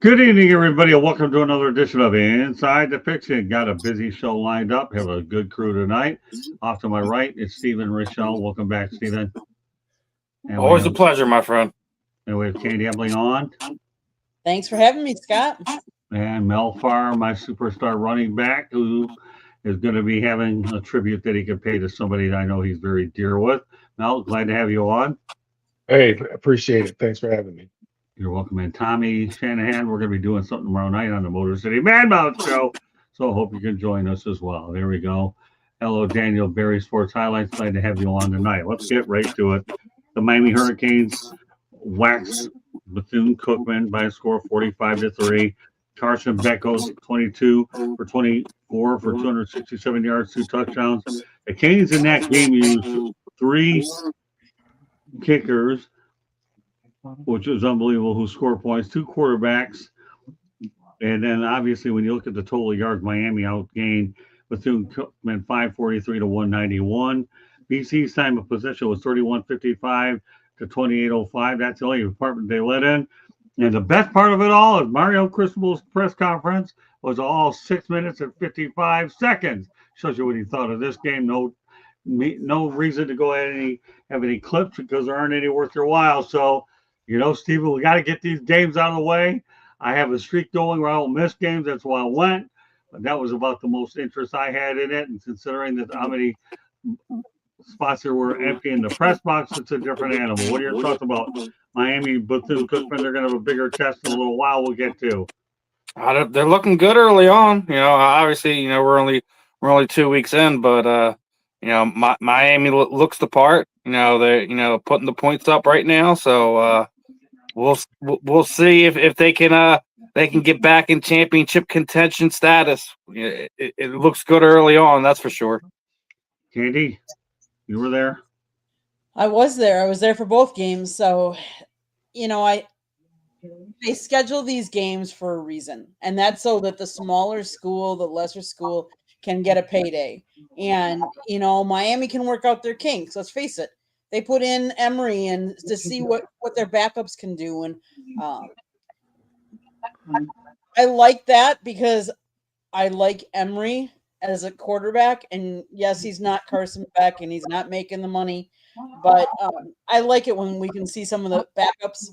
Good evening, everybody, and welcome to another edition of Inside the Pigskin. Got a busy show lined up. Have a good crew tonight. Off to my right, it's Stephen Rochelle. Welcome back, Stephen. And we Always a have pleasure, my friend. Candy Ebling on, Thanks for having me, Scott. and Mel Farr, my superstar running back, who is going to be having a tribute that he could pay to somebody that I know he's very dear with. Mel, glad to have you on. Hey, appreciate it. Thanks for having me. You're welcome. And Tommy Shanahan, we're going to be doing something tomorrow night on the Motor City Madmouth Show. So I hope you can join us as well. There we go. Hello, Daniel, Barry Sports Highlights. Glad to have you on tonight. Let's get right to it. The Miami Hurricanes waxed Bethune-Cookman by a score of 45-3. Carson Beck goes 22 for 24 for 267 yards, 2 touchdowns. The Canes in that game used 3 kickers, which is unbelievable, who scored points, 2 quarterbacks. And then obviously when you look at the total yards, Miami outgained Bethune-Cookman 543 to 191. BC's time of possession was 31:55 to 28:05. That's the only department they let in. And the best part of it all is Mario Cristobal's press conference was all 6 minutes and 55 seconds. Shows you what he thought of this game. No reason to go ahead and have any clips because there aren't any worth your while. So, Stephen, we got to get these games out of the way. I have a streak going where I don't miss games. That's why I went. But that was about the most interest I had in it. And considering that how many spots there were empty in the press box, it's a different animal. What are your thoughts about Miami, Bethune-Cookman? They're going to have a bigger test in a little while. We'll get to. They're looking good early on. Obviously, we're only 2 weeks in, but Miami looks the part. They're putting the points up right now. So we'll see if they can get back in championship contention status. It looks good early on, that's for sure. Candy, you were there? I was there. I was there for both games. So, they schedule these games for a reason. And that's so that the smaller school, the lesser school can get a payday. And, Miami can work out their kinks. Let's face it. They put in Emory and to see what their backups can do. And I like that because I like Emory as a quarterback. And yes, he's not Carson Beck and he's not making the money. But I like it when we can see some of the backups.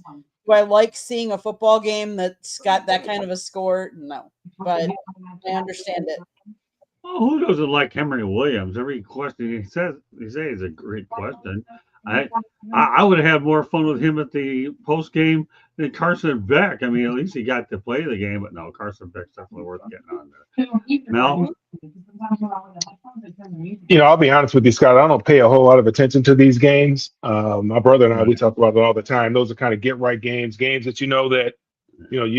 Do I like seeing a football game that's got that kind of a score? No. But I understand it. Well, who doesn't like Henry Williams? Every question he says is a great question. I would have had more fun with him at the post game than Carson Beck. I mean, at least he got to play the game, but no, Carson Beck's definitely worth getting on there. Mel? I'll be honest with you, Scott. I don't pay a whole lot of attention to these games. My brother and I, we talk about it all the time. Those are kind of get-right games that you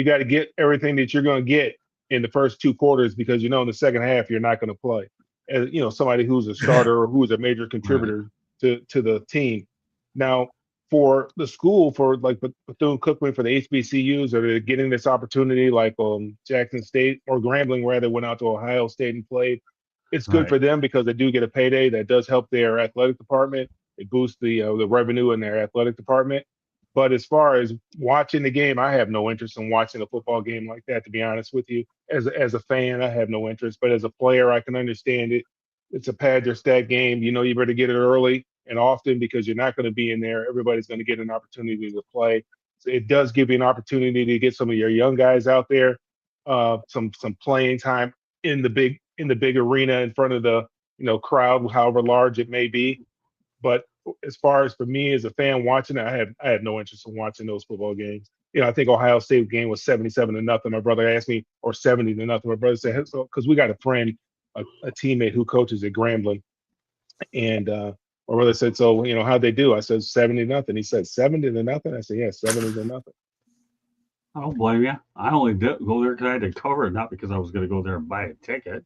got to get everything that you're going to get in the first 2 quarters because, in the second half, you're not going to play. As, somebody who's a starter or who's a major contributor to the team. Now, for the school, for like Bethune-Cookman, for the HBCUs that are getting this opportunity, like Jackson State or Grambling, rather, went out to Ohio State and played. It's good for them because they do get a payday. That does help their athletic department. It boosts the revenue in their athletic department. But as far as watching the game, I have no interest in watching a football game like that, to be honest with you. As a fan, I have no interest. But as a player, I can understand it. It's a pad your stat game. You better get it early and often because you're not going to be in there. Everybody's going to get an opportunity to play. So it does give you an opportunity to get some of your young guys out there, some playing time in the big arena in front of the crowd, however large it may be. But as far as for me as a fan watching it, I have no interest in watching those football games. I think Ohio State game was 77-0. My brother asked me, or 70-0. My brother said, so because we got a friend, a teammate who coaches at Grambling, and my brother said, so how'd they do? I said 70-0. He said 70-0. I said, yeah, 70-0. I don't blame you. I only did go there because I had to cover it, not because I was going to go there and buy a ticket.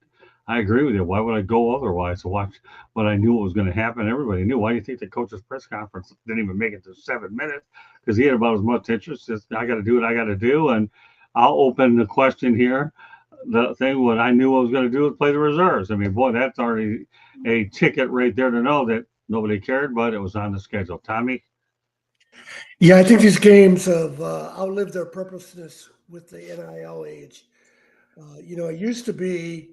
I agree with you. Why would I go otherwise to watch what I knew what was going to happen? Everybody knew. Why do you think the coach's press conference didn't even make it to 7 minutes? Because he had about as much interest as I got to do what I got to do. And I'll open the question here. The thing, what I knew I was going to do was play the reserves. I mean, boy, that's already a ticket right there to know that nobody cared, but it was on the schedule. Tommy? Yeah, I think these games have outlived their purpose with the NIL age. It used to be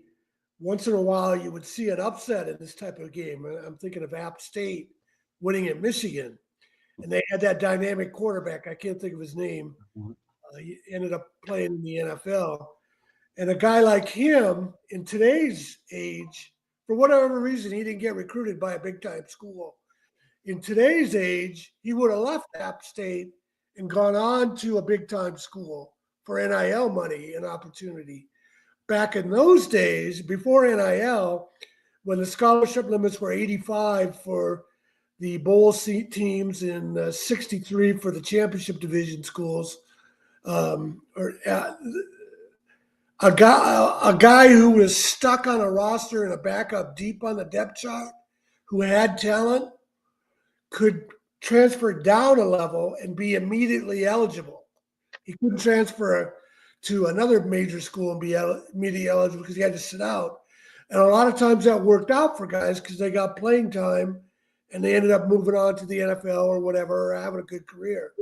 once in a while you would see an upset in this type of game. I'm thinking of App State winning at Michigan, and they had that dynamic quarterback. I can't think of his name. He ended up playing in the NFL. And a guy like him in today's age, for whatever reason, he didn't get recruited by a big-time school. In today's age, he would have left App State and gone on to a big-time school for NIL money and opportunity. Back in those days, before NIL, when the scholarship limits were 85 for the bowl seat teams and 63 for the championship division schools, a guy who was stuck on a roster and a backup deep on the depth chart who had talent could transfer down a level and be immediately eligible. He couldn't transfer to another major school and be immediately eligible because he had to sit out. And a lot of times that worked out for guys because they got playing time and they ended up moving on to the NFL or whatever, or having a good career.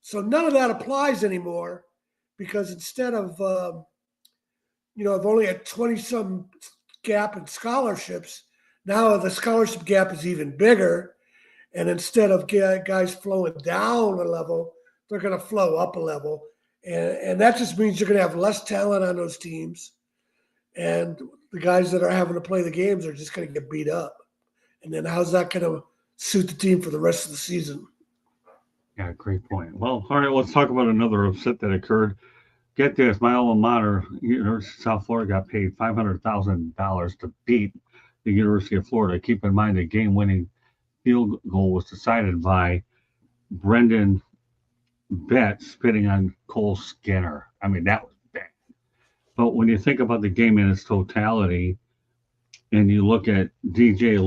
So none of that applies anymore because instead of, I've only had 20-some gap in scholarships. Now the scholarship gap is even bigger. And instead of guys flowing down a level, they're going to flow up a level. And that just means you're going to have less talent on those teams. And the guys that are having to play the games are just going to get beat up. And then how's that going to suit the team for the rest of the season? Yeah, great point. Well, all right, let's talk about another upset that occurred. Get this, my alma mater, University of South Florida, got paid $500,000 to beat the University of Florida. Keep in mind the game-winning field goal was decided by Brendan Betts spitting on Cole Skinner. I mean, that was bad. But when you think about the game in its totality, and you look at DJ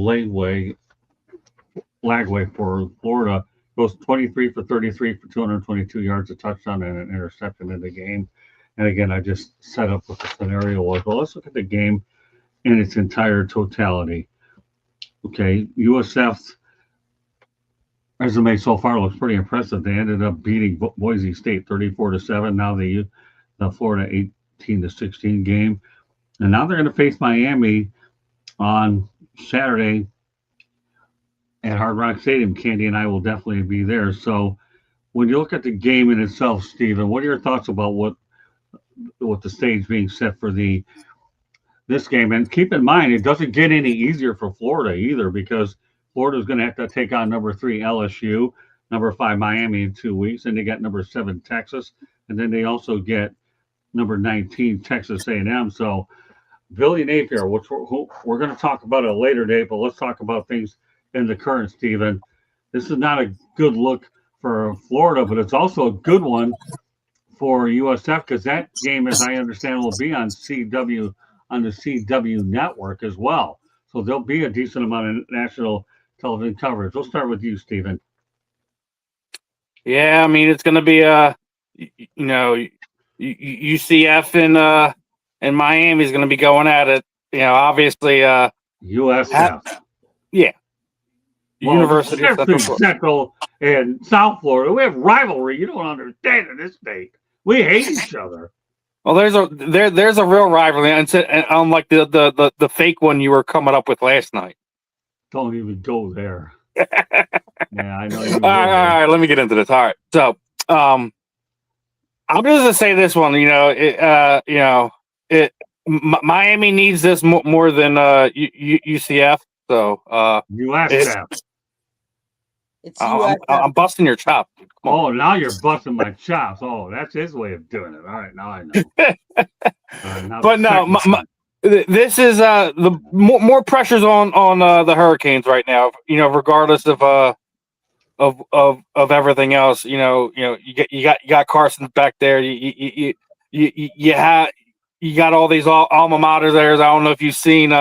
Lagway for Florida, goes 23 for 33 for 222 yards, a touchdown, and an interception in the game. And again, I just set up what the scenario was. Well, let's look at the game in its entire totality. Okay, USF's resume so far looks pretty impressive. They ended up beating Boise State 34-7. Now the Florida 18-16 game, and now they're going to face Miami on Saturday at Hard Rock Stadium. Candy and I will definitely be there. So when you look at the game in itself, Stephen, what are your thoughts about what the stage being set for this game? And keep in mind, it doesn't get any easier for Florida either, because Florida is going to have to take on number 3 LSU, number 5 Miami in 2 weeks, and they got number 7 Texas, and then they also get number 19 Texas A&M. So Billy Napier, which we're going to talk about at a later date, but let's talk about things in the current, Stephen. This is not a good look for Florida, but it's also a good one for USF, because that game, as I understand, will be on the CW network as well. So there'll be a decent amount of national television coverage. We'll start with you, Stephen. Yeah, I mean, it's going to be UCF and Miami is going to be going at it. Obviously, USF. Yeah. Well, University of Central and South Florida, we have rivalry. You don't understand in this state. We hate each other. Well, there's a real rivalry, and unlike the fake one you were coming up with last night. Don't even go there. Yeah, I know. All right, let me get into this. All right, so I'm just gonna say this one. Miami needs this more than UCF. So USF. It's USF. I'm busting your chop. Oh, now you're busting my chops. Oh, that's his way of doing it. All right, now I know. But no, this is the more pressures on the Hurricanes right now. Regardless of everything else. You got Carson back there. You got all these alma mater there. I don't know if you've seen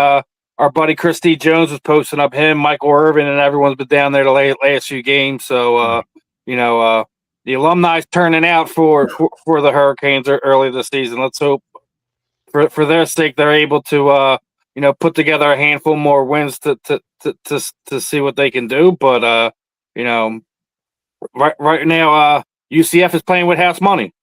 our buddy Christy Jones was posting up him, Michael Irvin, and everyone's been down there the last few games. So the alumni's turning out for the Hurricanes early this season. Let's hope for their sake they're able to put together a handful more wins to see what they can do. But right now UCF is playing with house money.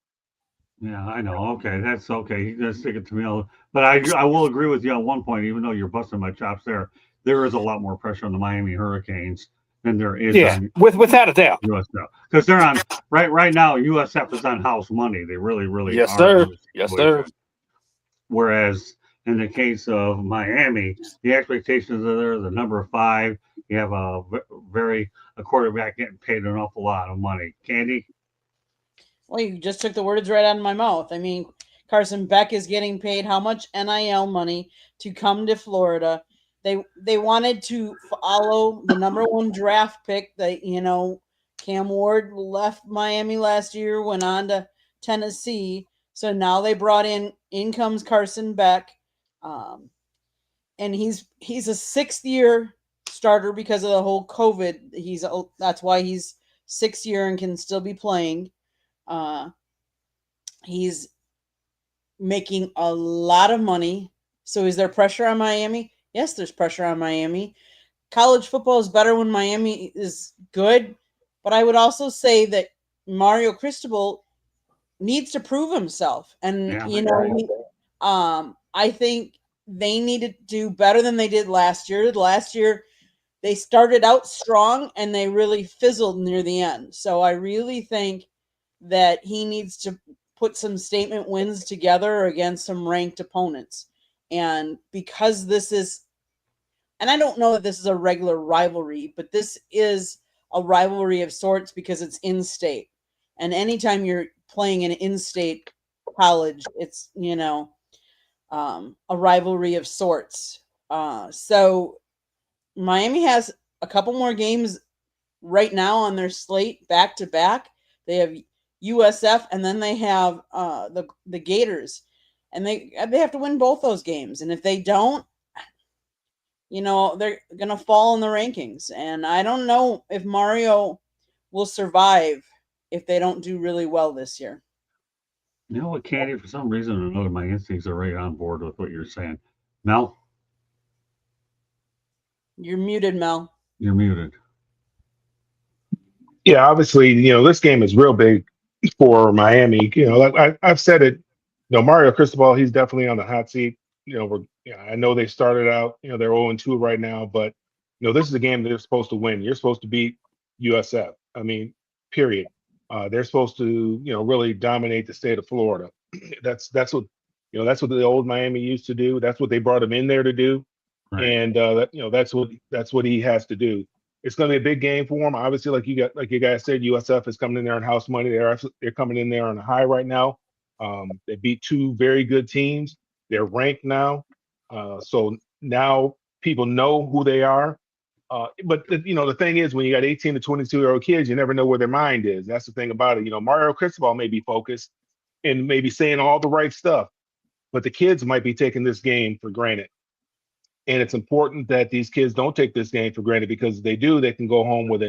Yeah, I know. Okay, that's okay. He's gonna stick it to me. But I will agree with you on one point. Even though you're busting my chops there is a lot more pressure on the Miami Hurricanes than there is Yeah, on without a doubt. USF because they're on right now. USF is on house money. They really Yes, are sir. in this Yes, sir. situation. Whereas in the case of Miami, the expectations are there. The number five, you have a quarterback getting paid an awful lot of money. Candy, Well, you just took the words right out of my mouth. I mean, Carson Beck is getting paid how much NIL money to come to Florida? They wanted to follow the number one draft pick. That Cam Ward left Miami last year, went on to Tennessee. So now they brought in comes Carson Beck, um, and he's a 6th year starter because of the whole COVID. That's why he's 6th year and can still be playing. Uh, He's making a lot of money. So is there pressure on Miami? Yes, there's pressure on Miami. College football is better when Miami is good, but I would also say that Mario Cristobal needs to prove himself. And yeah, I agree. I think they need to do better than they did last year. Last year they started out strong and they really fizzled near the end. So I really think that he needs to put some statement wins together against some ranked opponents. And because this is, and I don't know that this is a regular rivalry, but this is a rivalry of sorts because it's in state. And anytime you're playing an in state college, it's, a rivalry of sorts. So Miami has a couple more games right now on their slate back to back. They have USF and then they have the Gators, and they have to win both those games. And if they don't, they're gonna fall in the rankings. And I don't know if Mario will survive if they don't do really well this year. You know what, Candy? For some reason or another, my instincts are right on board with what you're saying. Mel, You're muted, Mel. you're muted. Yeah, obviously, this game is real big for Miami. Like I've said it, Mario Cristobal, he's definitely on the hot seat. I know they started out, they're 0-2 right now, but this is a game they're supposed to win. You're supposed to beat USF. I mean, period. They're supposed to, really dominate the state of Florida. That's what, that's what the old Miami used to do. That's what they brought him in there to do, Right. and that's what he has to do. It's going to be a big game for him. Obviously, like you guys said, USF is coming in there on house money. They're coming in there on a high right now. They beat two very good teams. They're ranked now, so now people know who they are. But the thing is, when you got 18 to 22-year-old kids, you never know where their mind is. That's the thing about it. Mario Cristobal may be focused and maybe saying all the right stuff, but the kids might be taking this game for granted. And it's important that these kids don't take this game for granted, because if they do, they can go home with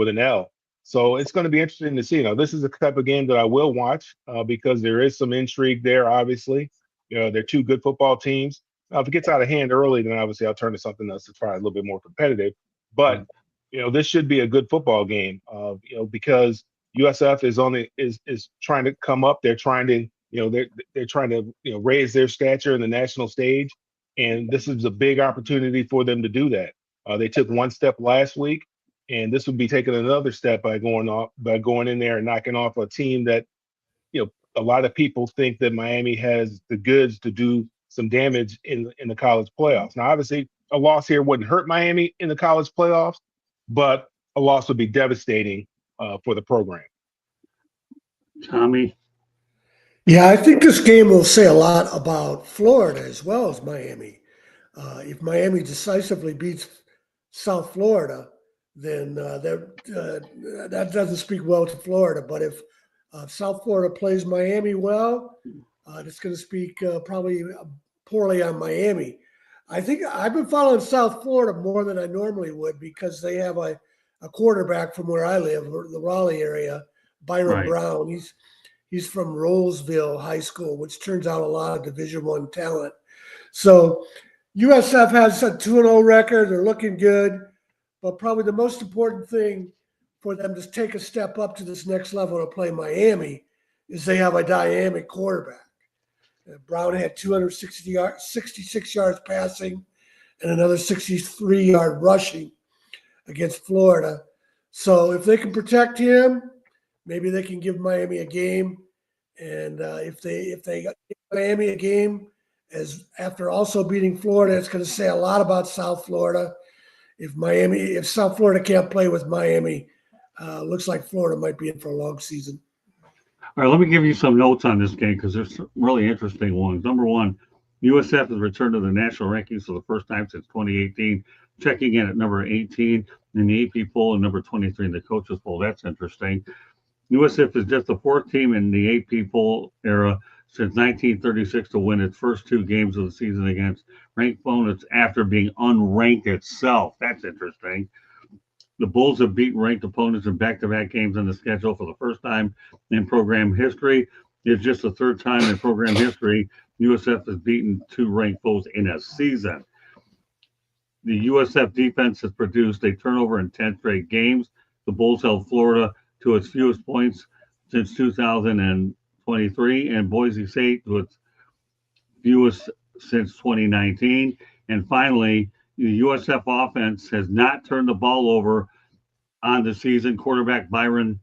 an L. So it's going to be interesting to see. This is the type of game that I will watch, because there is some intrigue there. Obviously, they're two good football teams. Now, if it gets out of hand early, then obviously I'll turn to something else that's probably a little bit more competitive. But this should be a good football game. Because USF is trying to come up. They're trying to they're trying to raise their stature in the national stage, and this is a big opportunity for them to do that. They took one step last week, and this would be taking another step by going in there and knocking off a team that a lot of people think that Miami has the goods to do some damage in the college playoffs. Now, obviously, a loss here wouldn't hurt Miami in the college playoffs, but a loss would be devastating for the program. Tommy, Yeah, I think this game will say a lot about Florida as well as Miami. If Miami decisively beats South Florida, then that doesn't speak well to Florida. But if South Florida plays Miami well, it's going to speak probably poorly on Miami. I think I've been following South Florida more than I normally would, because they have a quarterback from where I live, the Raleigh area, Byron right. Brown. He's from Roseville High School, which turns out a lot of Division I talent. So USF has a 2-0 record. They're looking good. But probably the most important thing for them to take a step up to this next level to play Miami is they have a dynamic quarterback. Brown had 66 yards passing and another 63-yard rushing against Florida. So if they can protect him, maybe they can give Miami a game. And if they give Miami a game, as after also beating Florida, it's going to say a lot about South Florida. If South Florida can't play with Miami, looks like Florida might be in for a long season. All right, let me give you some notes on this game because there's some really interesting ones. Number one, USF has returned to the national rankings for the first time since 2018, checking in at number 18 in the AP poll and number 23 in the coaches poll. That's interesting. USF is just the fourth team in the AP poll era since 1936 to win its first two games of the season against ranked opponents after being unranked itself. That's interesting. The Bulls have beaten ranked opponents in back-to-back games on the schedule for the first time in program history. It's just the third time in program history USF has beaten two ranked foes in a season. The USF defense has produced a turnover in 10 straight games. The Bulls held Florida to its fewest points since 2023, and Boise State to its fewest since 2019. And finally, the USF offense has not turned the ball over on the season. Quarterback Byron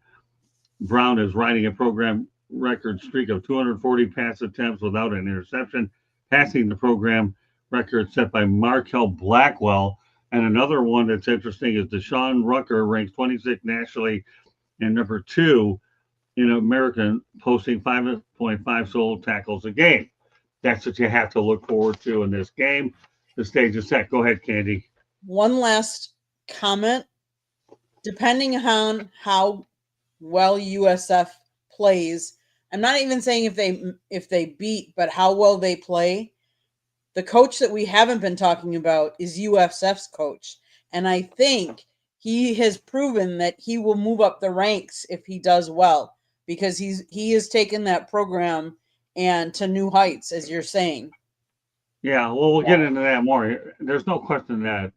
Brown is riding a program record streak of 240 pass attempts without an interception, passing the program record set by Markel Blackwell. And another one that's interesting is Deshaun Rucker ranks 26th nationally and number 2 in American, posting 5.5 solo tackles a game. That's what you have to look forward to in this game. The stage is set. Go ahead, Candy. One last comment. Depending on how well USF plays, I'm not even saying if they beat, but how well they play. The coach that we haven't been talking about is USF's coach, and I think he has proven that he will move up the ranks if he does well, because he has taken that program and to new heights, as you're saying. Yeah, well, we'll get into that more. There's no question that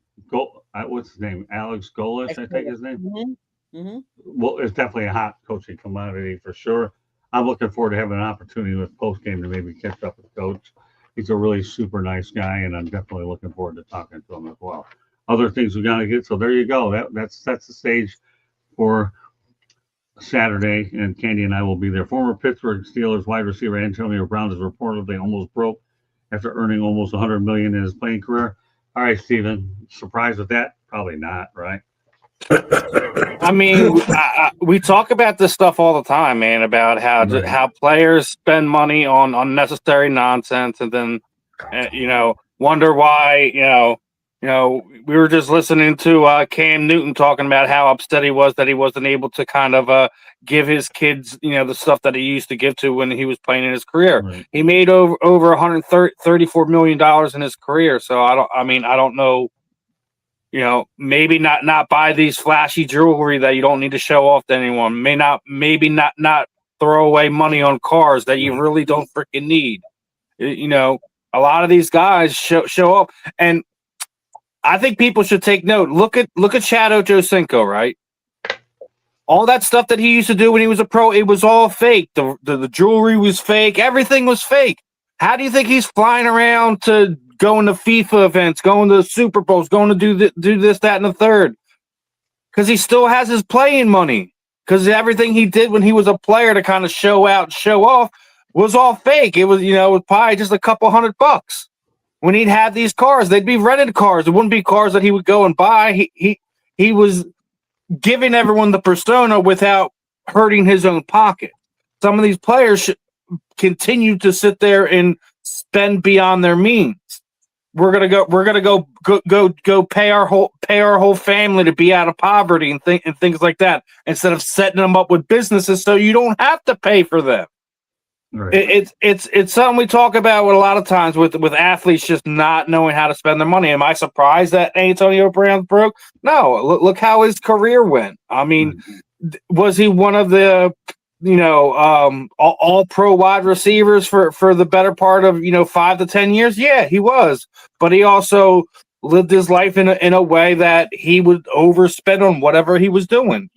what's his name? Alex Golis, I think his name. Mm-hmm. Mm-hmm. Well, it's definitely a hot coaching commodity for sure. I'm looking forward to having an opportunity with post game to maybe catch up with Coach. He's a really super nice guy, and I'm definitely looking forward to talking to him as well. Other things we got to get. So there you go. That sets the stage for Saturday, and Candy and I will be there. Former Pittsburgh Steelers wide receiver Antonio Brown is reportedly almost broke after earning almost $100 million in his playing career. All right, Steven, surprised with that? Probably not, right? I mean, we talk about this stuff all the time, man, about how players spend money on unnecessary nonsense, and then wonder why. We were just listening to Cam Newton talking about how upset he was that he wasn't able to kind of give his kids, the stuff that he used to give to when he was playing in his career. Right. He made over $134 million in his career. So I don't know. Maybe not buy these flashy jewelry that you don't need to show off to anyone. Maybe not throw away money on cars that you really don't freaking need. A lot of these guys show up, and I think people should take note. Look at Chad Ochocinco, right? All that stuff that he used to do when he was a pro, it was all fake. The jewelry was fake. Everything was fake. How do you think he's flying around to going to FIFA events, going to Super Bowls, going to do this, that, and the third? Because he still has his playing money. Because everything he did when he was a player to kind of show out, show off, was all fake. It was, it was probably just a couple $100. When he'd have these cars, they'd be rented cars. It wouldn't be cars that he would go and buy. He was giving everyone the persona without hurting his own pocket. Some of these players should continue to sit there and spend beyond their means. We're gonna go pay our whole family to be out of poverty and things like that, instead of setting them up with businesses so you don't have to pay for them. Right. It's something we talk about a lot of times with athletes just not knowing how to spend their money. Am I surprised that Antonio Brown broke? No. Look how his career went. I mean, was he one of the all pro wide receivers for the better part of 5 to 10 years? Yeah, he was. But he also lived his life in a way that he would overspend on whatever he was doing.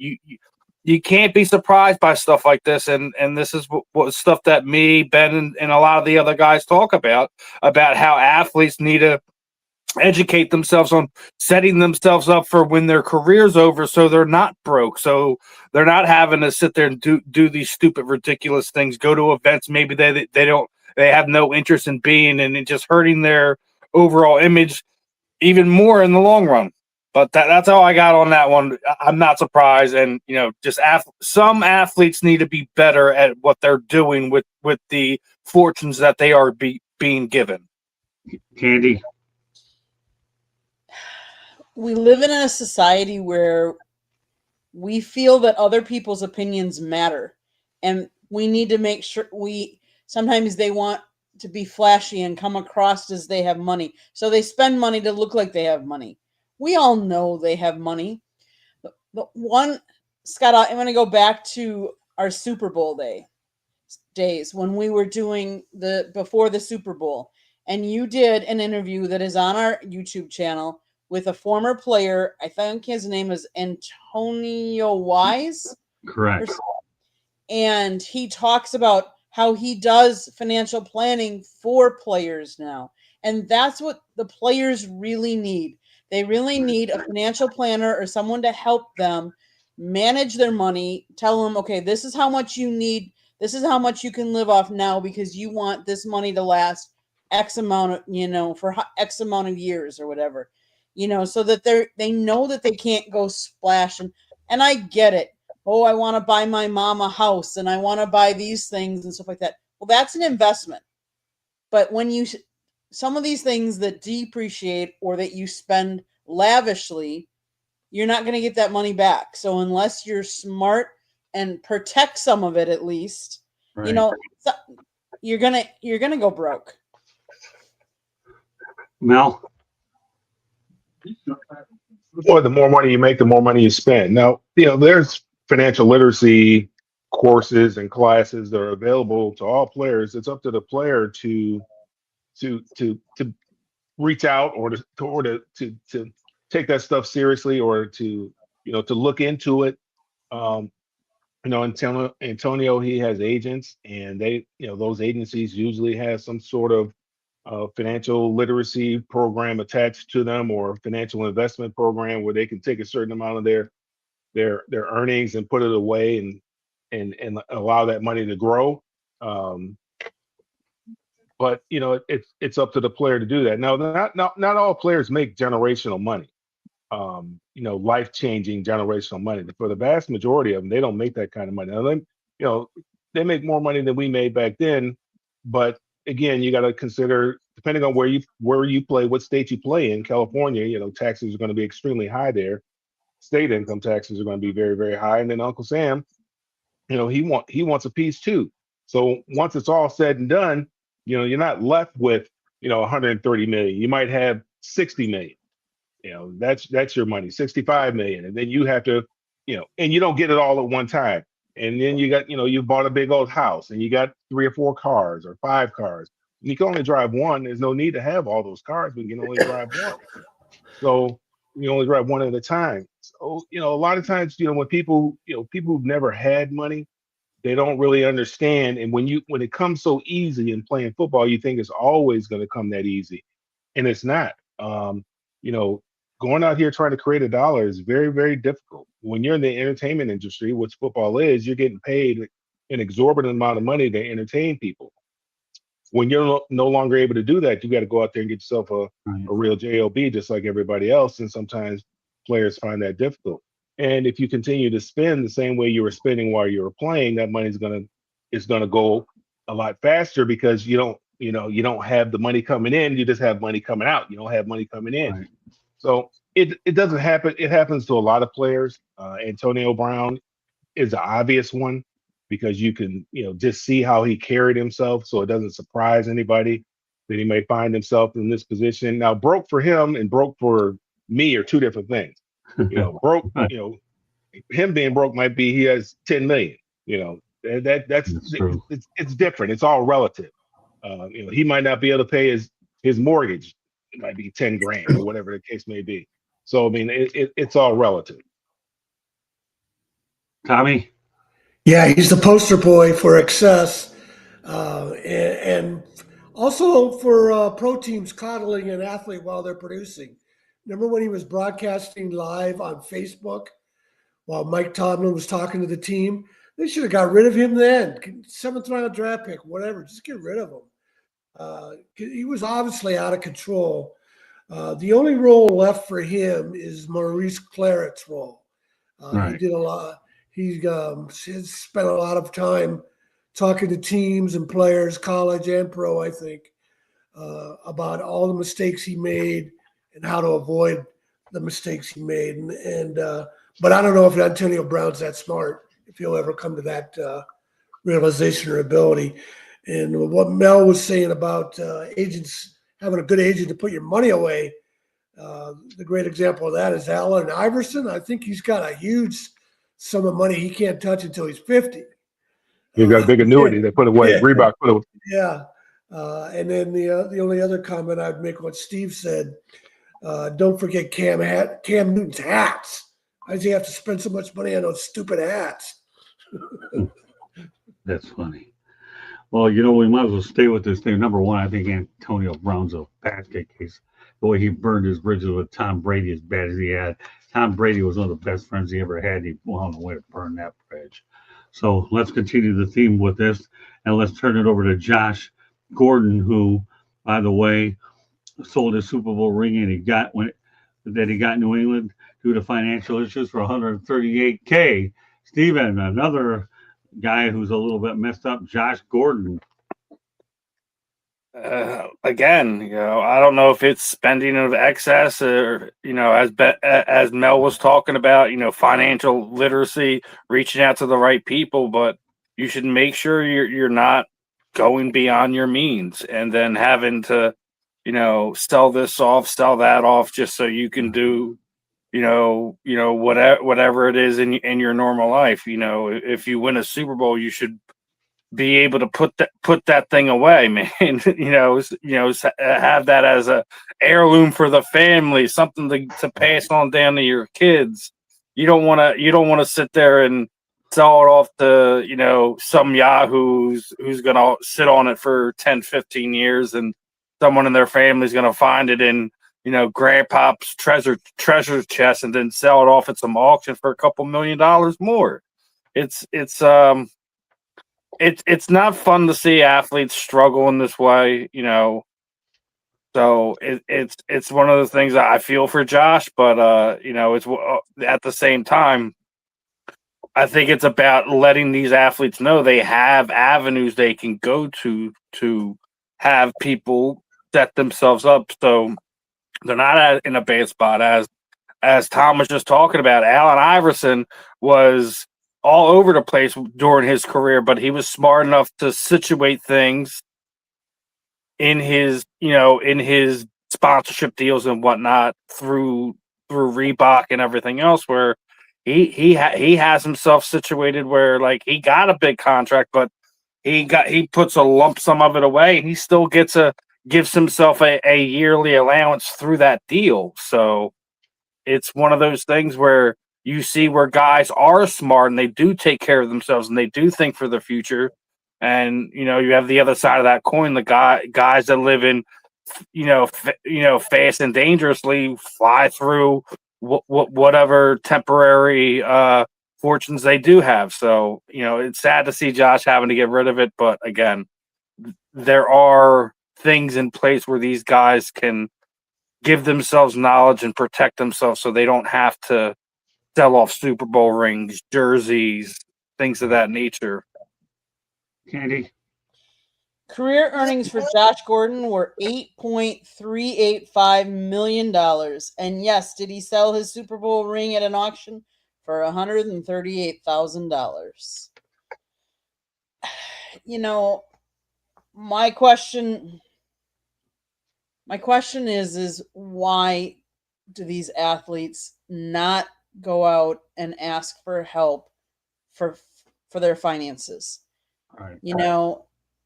you can't be surprised by stuff like this, and this is what stuff that me, Ben, and a lot of the other guys talk about how athletes need to educate themselves on setting themselves up for when their career's over, so they're not broke, so they're not having to sit there and do these stupid, ridiculous things, go to events maybe they have no interest in being, and it just hurting their overall image even more in the long run. But that's all I got on that one. I'm not surprised, and just some athletes need to be better at what they're doing with the fortunes that they are being given. Candy. We live in a society where we feel that other people's opinions matter, and we need to make sure sometimes they want to be flashy and come across as they have money, so they spend money to look like they have money. We all know they have money. The one, Scott, I'm going to go back to our Super Bowl days when we were doing before the Super Bowl, and you did an interview that is on our YouTube channel with a former player. I think his name is Antonio Wise. Correct. And he talks about how he does financial planning for players now. And that's what the players really need. They really need a financial planner or someone to help them manage their money, tell them, okay, this is how much you need. This is how much you can live off now because you want this money to last X amount of, for X amount of years or whatever, so that they know that they can't go splash. And I get it. Oh, I want to buy my mom a house and I want to buy these things and stuff like that. Well, that's an investment. But when some of these things that depreciate or that you spend lavishly, you're not going to get that money back. So unless you're smart and protect some of it, at least, Right. you're going to go broke. Mel. Boy, the more money you make, the more money you spend. Now, there's financial literacy courses and classes that are available to all players. It's up to the player to reach out or to take that stuff seriously, or to look into it. Antonio, he has agents, and those agencies usually have some sort of financial literacy program attached to them, or financial investment program where they can take a certain amount of their earnings and put it away and allow that money to grow. But it's up to the player to do that. Now, not all players make generational money. Life-changing generational money. For the vast majority of them, they don't make that kind of money. Now, they make more money than we made back then. But again, you got to consider, depending on where you play, what state you play in. California, taxes are going to be extremely high there. State income taxes are going to be very, very high. And then Uncle Sam, he wants a piece too. So once it's all said and done, you're not left with 130 million. You might have 60 million. That's your money, 65 million. And then you have to, and you don't get it all at one time. And then you got, you bought a big old house and you got 3 or 4 cars or 5 cars. You can only drive one. There's no need to have all those cars, but you can only drive one. So you only drive one at a time. So, a lot of times, when people who've never had money, they don't really understand. And when it comes so easy in playing football, you think it's always going to come that easy. And it's not. Going out here trying to create a dollar is very, very difficult. When you're in the entertainment industry, which football is, you're getting paid an exorbitant amount of money to entertain people. When you're no longer able to do that, you got to go out there and get yourself a real job, just like everybody else. And sometimes players find that difficult. And if you continue to spend the same way you were spending while you were playing, that money is gonna go a lot faster, because you don't have the money coming in. You just have money coming out. You don't have money coming in. Right. So it doesn't happen. It happens to a lot of players. Antonio Brown is the obvious one, because you can just see how he carried himself. So it doesn't surprise anybody that he may find himself in this position. Now, broke for him and broke for me are two different things. Broke, him being broke might be he has 10 million. That's it's different. It's all relative. He might not be able to pay his mortgage. It might be 10 grand or whatever the case may be. So I mean, it's all relative. Tommy? Yeah, he's the poster boy for excess, and also for pro teams coddling an athlete while they're producing. Remember when he was broadcasting live on Facebook while Mike Tomlin was talking to the team? They should have got rid of him then. Seventh round draft pick, whatever. Just get rid of him. He was obviously out of control. The only role left for him is Maurice Claret's role. Right. He did a lot. He spent a lot of time talking to teams and players, college and pro, I think, about all the mistakes he made and how to avoid the mistakes he made. But I don't know if Antonio Brown's that smart, if he'll ever come to that realization or ability. And what Mel was saying about agents having a good agent to put your money away, the great example of that is Allen Iverson. I think he's got a huge sum of money he can't touch until he's 50. You got a big annuity they put away. Yeah. Reebok put away. Yeah. And then the only other comment I'd make what Steve said, don't forget Cam Newton's hats. Why does he have to spend so much money on those stupid hats? That's funny. Well, we might as well stay with this thing. Number one, I think Antonio Brown's a basket case. The way he burned his bridges with Tom Brady as bad as he had. Tom Brady was one of the best friends he ever had. He found a way to burn that bridge. So let's continue the theme with this, and let's turn it over to Josh Gordon, who, by the way, sold his Super Bowl ring and he got New England due to financial issues for $138K. Steven, another guy who's a little bit messed up, Josh Gordon. Again, I don't know if it's spending of excess or, as Mel was talking about, financial literacy, reaching out to the right people, but you should make sure you're not going beyond your means and then having to, sell this off, sell that off just so you can do, whatever it is in your normal life. If you win a Super Bowl, you should be able to put that thing away, man. Have that as a heirloom for the family, something to pass on down to your kids. You don't want to sit there and sell it off to some yahoo who's gonna sit on it for 10, 15 years, and someone in their family is gonna find it in grandpa's treasure chest and then sell it off at some auction for a couple $1 million more. It's not fun to see athletes struggle in this way, So it's one of the things that I feel for Josh, but it's at the same time, I think it's about letting these athletes know they have avenues they can go to have people set themselves up so they're not in a bad spot. As Tom was just talking about, Allen Iverson was all over the place during his career, but he was smart enough to situate things in his sponsorship deals and whatnot through Reebok and everything else, where he has himself situated where like he got a big contract, but he puts a lump sum of it away and he still gives himself a yearly allowance through that deal. So it's one of those things where you see where guys are smart and they do take care of themselves and they do think for the future. And, you have the other side of that coin, the guys that live in, fast and dangerously fly through whatever temporary fortunes they do have. So, it's sad to see Josh having to get rid of it. But again, there are things in place where these guys can give themselves knowledge and protect themselves so they don't have to sell off Super Bowl rings, jerseys, things of that nature. Candy? Career earnings for Josh Gordon were $8.385 million. And yes, did he sell his Super Bowl ring at an auction for $138,000? My question is why do these athletes not go out and ask for help for their finances? Right.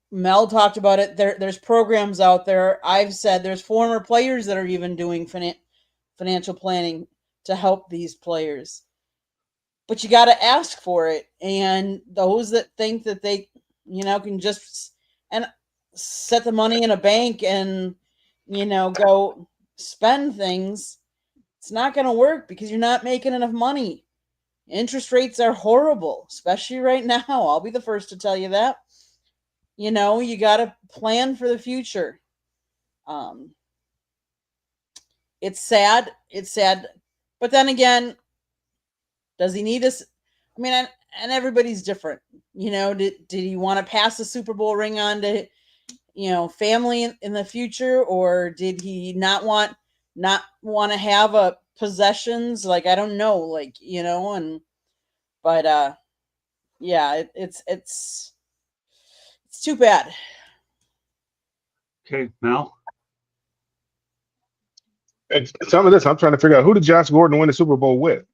Mel talked about it. There's programs out there. I've said there's former players that are even doing financial planning to help these players. but you got to ask for it. And those that think that they, can just and set the money in a bank and, go spend things, it's not going to work because you're not making enough money. Interest rates are horrible, especially right now. I'll be the first to tell you that. You got to plan for the future. It's sad. It's sad. But then again, does he need us? I mean, and everybody's different. Did he want to pass the Super Bowl ring on to, family in the future, or did he not want to have a possessions? Like, I don't know, but yeah, it's too bad. Okay, Mel. And some of this, I'm trying to figure out who did Josh Gordon win the Super Bowl with.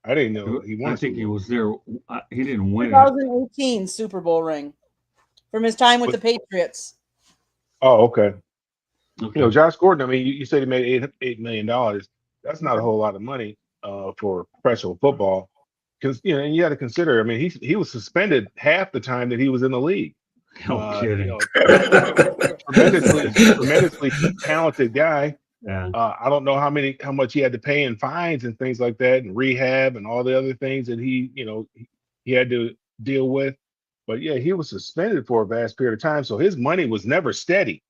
I didn't know he won. I think he was there. He didn't win it. 2018 Super Bowl ring from his time with the Patriots. Oh, okay. Okay. Josh Gordon. I mean, you said he made $8 million. That's not a whole lot of money for professional football, because and you got to consider. I mean, he was suspended half the time that he was in the league. No kidding. Tremendously talented guy. Yeah. I don't know how much he had to pay in fines and things like that, and rehab and all the other things that he had to deal with. But yeah, he was suspended for a vast period of time, so his money was never steady.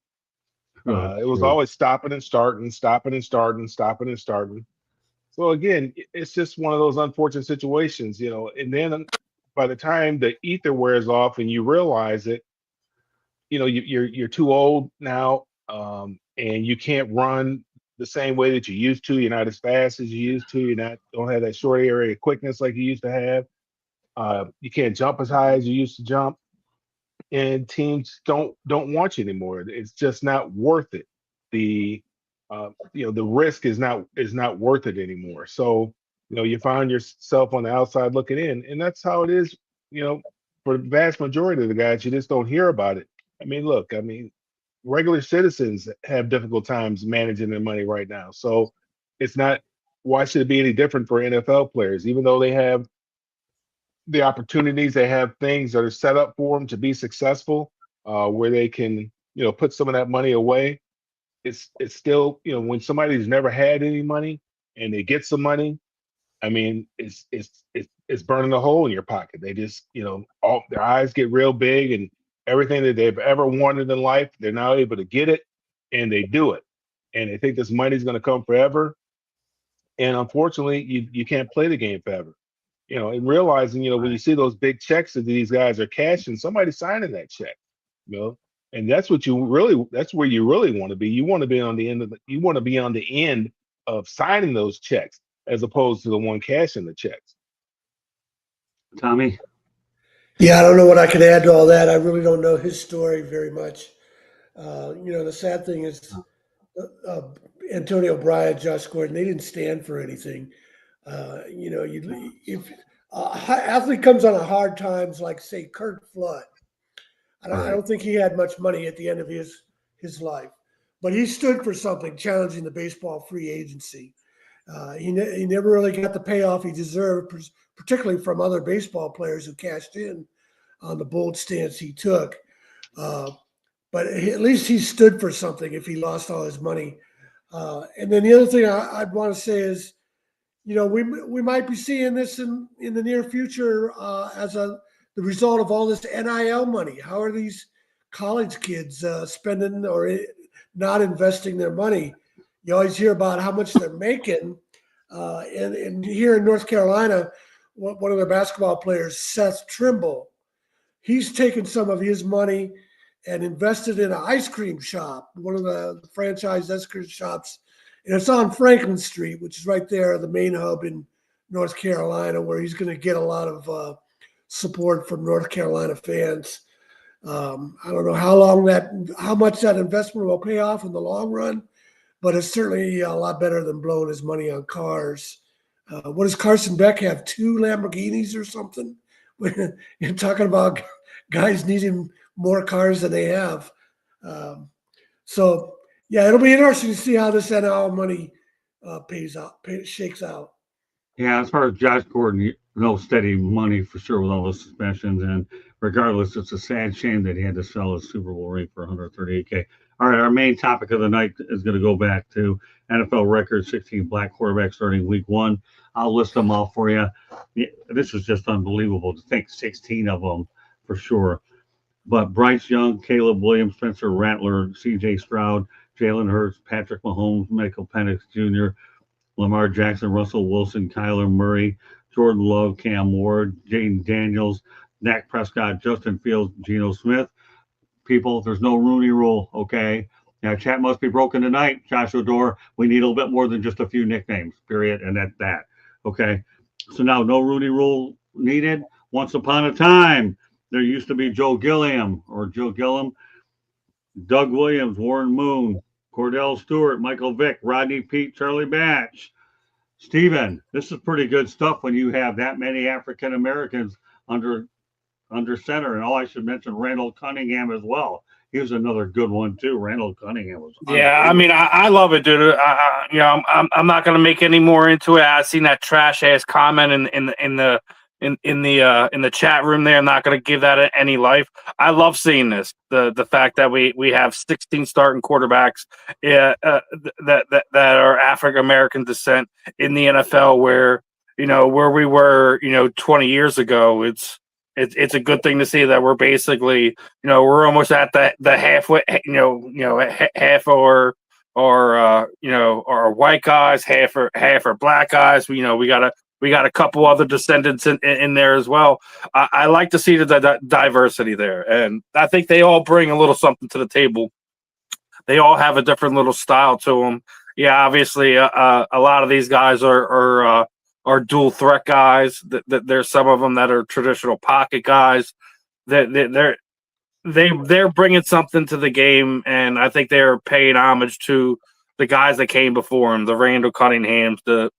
It was always stopping and starting, stopping and starting, stopping and starting. So again, it's just one of those unfortunate situations, And then by the time the ether wears off and you realize it, you're too old now, and you can't run the same way that you used to. You're not as fast as you used to. Don't have that short area quickness like you used to have. You can't jump as high as you used to jump, and teams don't want you anymore. It's just not worth it. The risk is not worth it anymore. So you find yourself on the outside looking in, and that's how it is. For the vast majority of the guys, you just don't hear about it. I mean, regular citizens have difficult times managing their money right now. So it's not, why should it be any different for NFL players? Even though they have the opportunities, they have things that are set up for them to be successful, where they can, put some of that money away. It's still, when somebody's never had any money and they get some money, I mean, it's burning a hole in your pocket. They just, all their eyes get real big, and everything that they've ever wanted in life, they're now able to get it, and they do it. And they think this money's going to come forever. And unfortunately, you can't play the game forever. And realizing, when you see those big checks that these guys are cashing, somebody's signing that check, and that's where you really want to be. You want to be on the end of signing those checks, as opposed to the one cashing the checks. Tommy? Yeah, I don't know what I can add to all that. I really don't know his story very much. The sad thing is Antonio Bryan, Josh Gordon, they didn't stand for anything. If athlete comes on a hard times, like say Kurt Flood, I don't think he had much money at the end of his life, but he stood for something, challenging the baseball free agency. He never really got the payoff he deserved, particularly from other baseball players who cashed in on the bold stance he took. But at least he stood for something if he lost all his money. And then the other thing I'd want to say is, we might be seeing this in the near future as the result of all this NIL money. How are these college kids spending or not investing their money? You always hear about how much they're making. And here in North Carolina, one of their basketball players, Seth Trimble, he's taken some of his money and invested in an ice cream shop, one of the franchise ice cream shops. And it's on Franklin Street, which is right there, the main hub in North Carolina, where he's going to get a lot of support from North Carolina fans. I don't know how much that investment will pay off in the long run, but it's certainly a lot better than blowing his money on cars. What does Carson Beck have? 2 Lamborghinis or something? You're talking about guys needing more cars than they have. So yeah, it'll be interesting to see how this NIL money shakes out. Yeah, as far as Josh Gordon, no steady money for sure with all the suspensions. And regardless, it's a sad shame that he had to sell his Super Bowl ring for 138K. All right, our main topic of the night is going to go back to NFL record 16 black quarterbacks starting week one. I'll list them all for you. This is just unbelievable to think 16 of them for sure. But Bryce Young, Caleb Williams, Spencer Rattler, C.J. Stroud, Jalen Hurts, Patrick Mahomes, Michael Penix Jr., Lamar Jackson, Russell Wilson, Kyler Murray, Jordan Love, Cam Ward, Jaden Daniels, Dak Prescott, Justin Fields, Geno Smith. People, there's no Rooney rule, okay? Now, chat must be broken tonight, Josh O'Dore. We need a little bit more than just a few nicknames, period, and that's that, okay? So now, no Rooney rule needed. Once upon a time, there used to be Joe Gilliam or Joe Gillum, Doug Williams, Warren Moon, Cordell Stewart, Michael Vick, Rodney Pete, Charlie Batch. Steven, this is pretty good stuff when you have that many African Americans under center. And I should mention Randall Cunningham as well. He was another good one too. Randall Cunningham was. Yeah, I mean, I love it, dude. I'm not gonna make any more into it. I seen that trash ass comment in the chat room there. I'm not gonna give that any life. I love seeing this. The fact that we have 16 starting quarterbacks that are African American descent in the NFL, where where we were 20 years ago. It's a good thing to see that we're basically, we're almost at the halfway, half or white guys, half are black guys. We got a couple other descendants in there as well. I like to see the diversity there, and I think they all bring a little something to the table. They all have a different little style to them. Yeah, obviously, a lot of these guys are dual threat guys. There's some of them that are traditional pocket guys. They're bringing something to the game, and I think they're paying homage to the guys that came before them, the Randall Cunninghams, the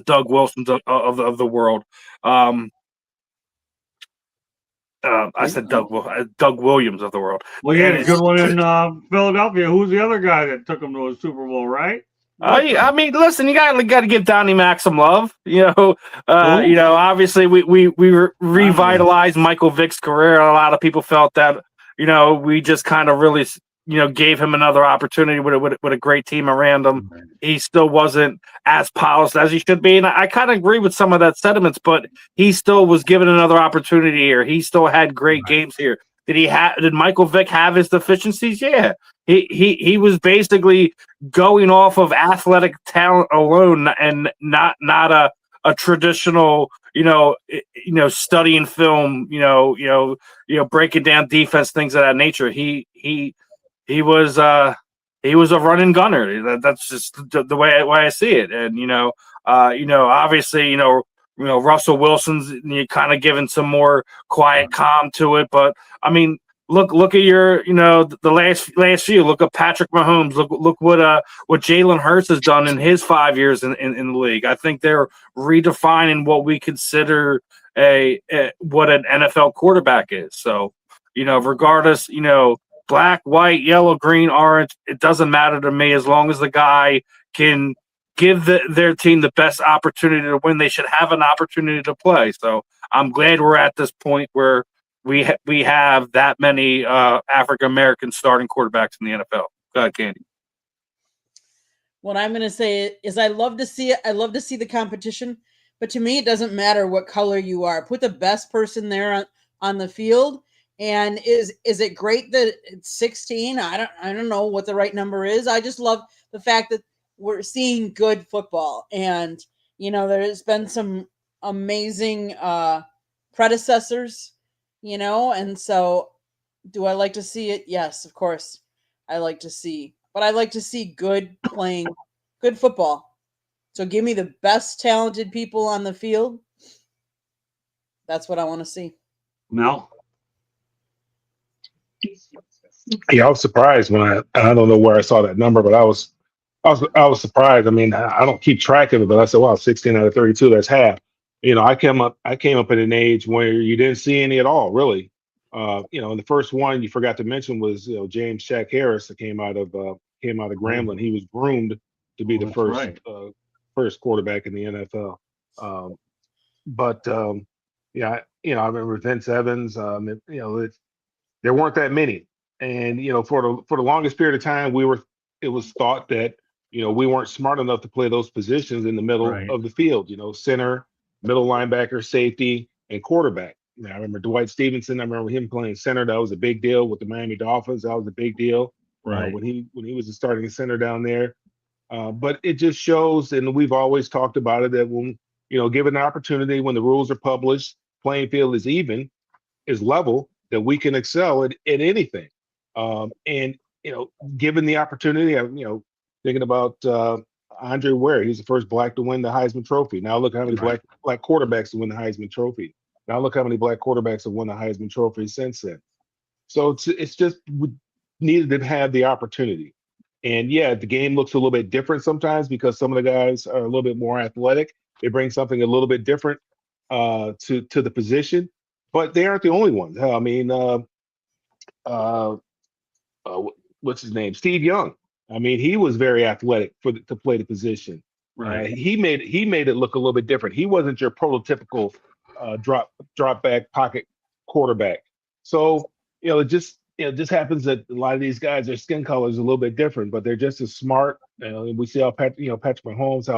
Doug Wilsons of the world. I said Doug Williams of the world. Well, you had a good one in Philadelphia. Who's the other guy that took him to a Super Bowl, right? I mean, listen, you got to give Donnie Mack some love. Obviously we revitalized Michael Vick's career. A lot of people felt that we just kind of really gave him another opportunity with a great team around him. He still wasn't as polished as he should be, and I kind of agree with some of that sentiments. But he still was given another opportunity here. He still had great games here. Did Michael Vick have his deficiencies? Yeah. He was basically going off of athletic talent alone and not a traditional, studying film, breaking down defense, things of that nature. He was a run and gunner. That's just the way I see it. And obviously, Russell Wilson's kind of giving some more quiet calm to it, but I mean, look at your, the last few. Look at Patrick Mahomes. Look what Jalen Hurts has done in his 5 years in the league. I think they're redefining what we consider what an NFL quarterback is. So, regardless, black, white, yellow, green, orange, it doesn't matter to me as long as the guy can give their team the best opportunity to win. They should have an opportunity to play. So I'm glad we're at this point where we have that many African American starting quarterbacks in the NFL. Go ahead, Candy. What I'm going to say is I love to see it. I love to see the competition, but to me, it doesn't matter what color you are. Put the best person there on the field. And is it great that it's 16? I don't know what the right number is. I just love the fact that we're seeing good football, and there's been some amazing predecessors. And so do I like to see it? Yes, of course. I like to see good playing, good football. So give me the best talented people on the field. That's what I want to see. Mel? Yeah, I was surprised when I don't know where I saw that number, but I was surprised. I mean, I don't keep track of it, but I said, wow, 16 out of 32, that's half. I came up at an age where you didn't see any at all, really. And the first one you forgot to mention was James Shaq Harris that came out of Grambling. He was groomed to be the first quarterback in the NFL. But yeah, I remember Vince Evans. There weren't that many, and for the longest period of time, it was thought that we weren't smart enough to play those positions in the middle Right. of the field. Center, middle linebacker, safety, and quarterback. I remember Dwight Stevenson. I remember him playing center. That was a big deal with the Miami Dolphins. That was a big deal Right. when he was the starting center down there. But it just shows, and we've always talked about it, that when given the opportunity, when the rules are published, playing field is even, is level, that we can excel at anything. And given the opportunity, thinking about Andre Ware, he's the first black to win the Heisman Trophy. Now look how many Right. black quarterbacks to win the Heisman Trophy. Now look how many black quarterbacks have won the Heisman Trophy since then. So it's just we needed to have the opportunity. And yeah, the game looks a little bit different sometimes because some of the guys are a little bit more athletic. They bring something a little bit different to the position, but they aren't the only ones. I mean, uh, what's his name? Steve Young. I mean, he was very athletic to play the position. Right. He made it look a little bit different. He wasn't your prototypical drop back pocket quarterback. So it just happens that a lot of these guys, their skin color is a little bit different, but they're just as smart. We see how Patrick Mahomes,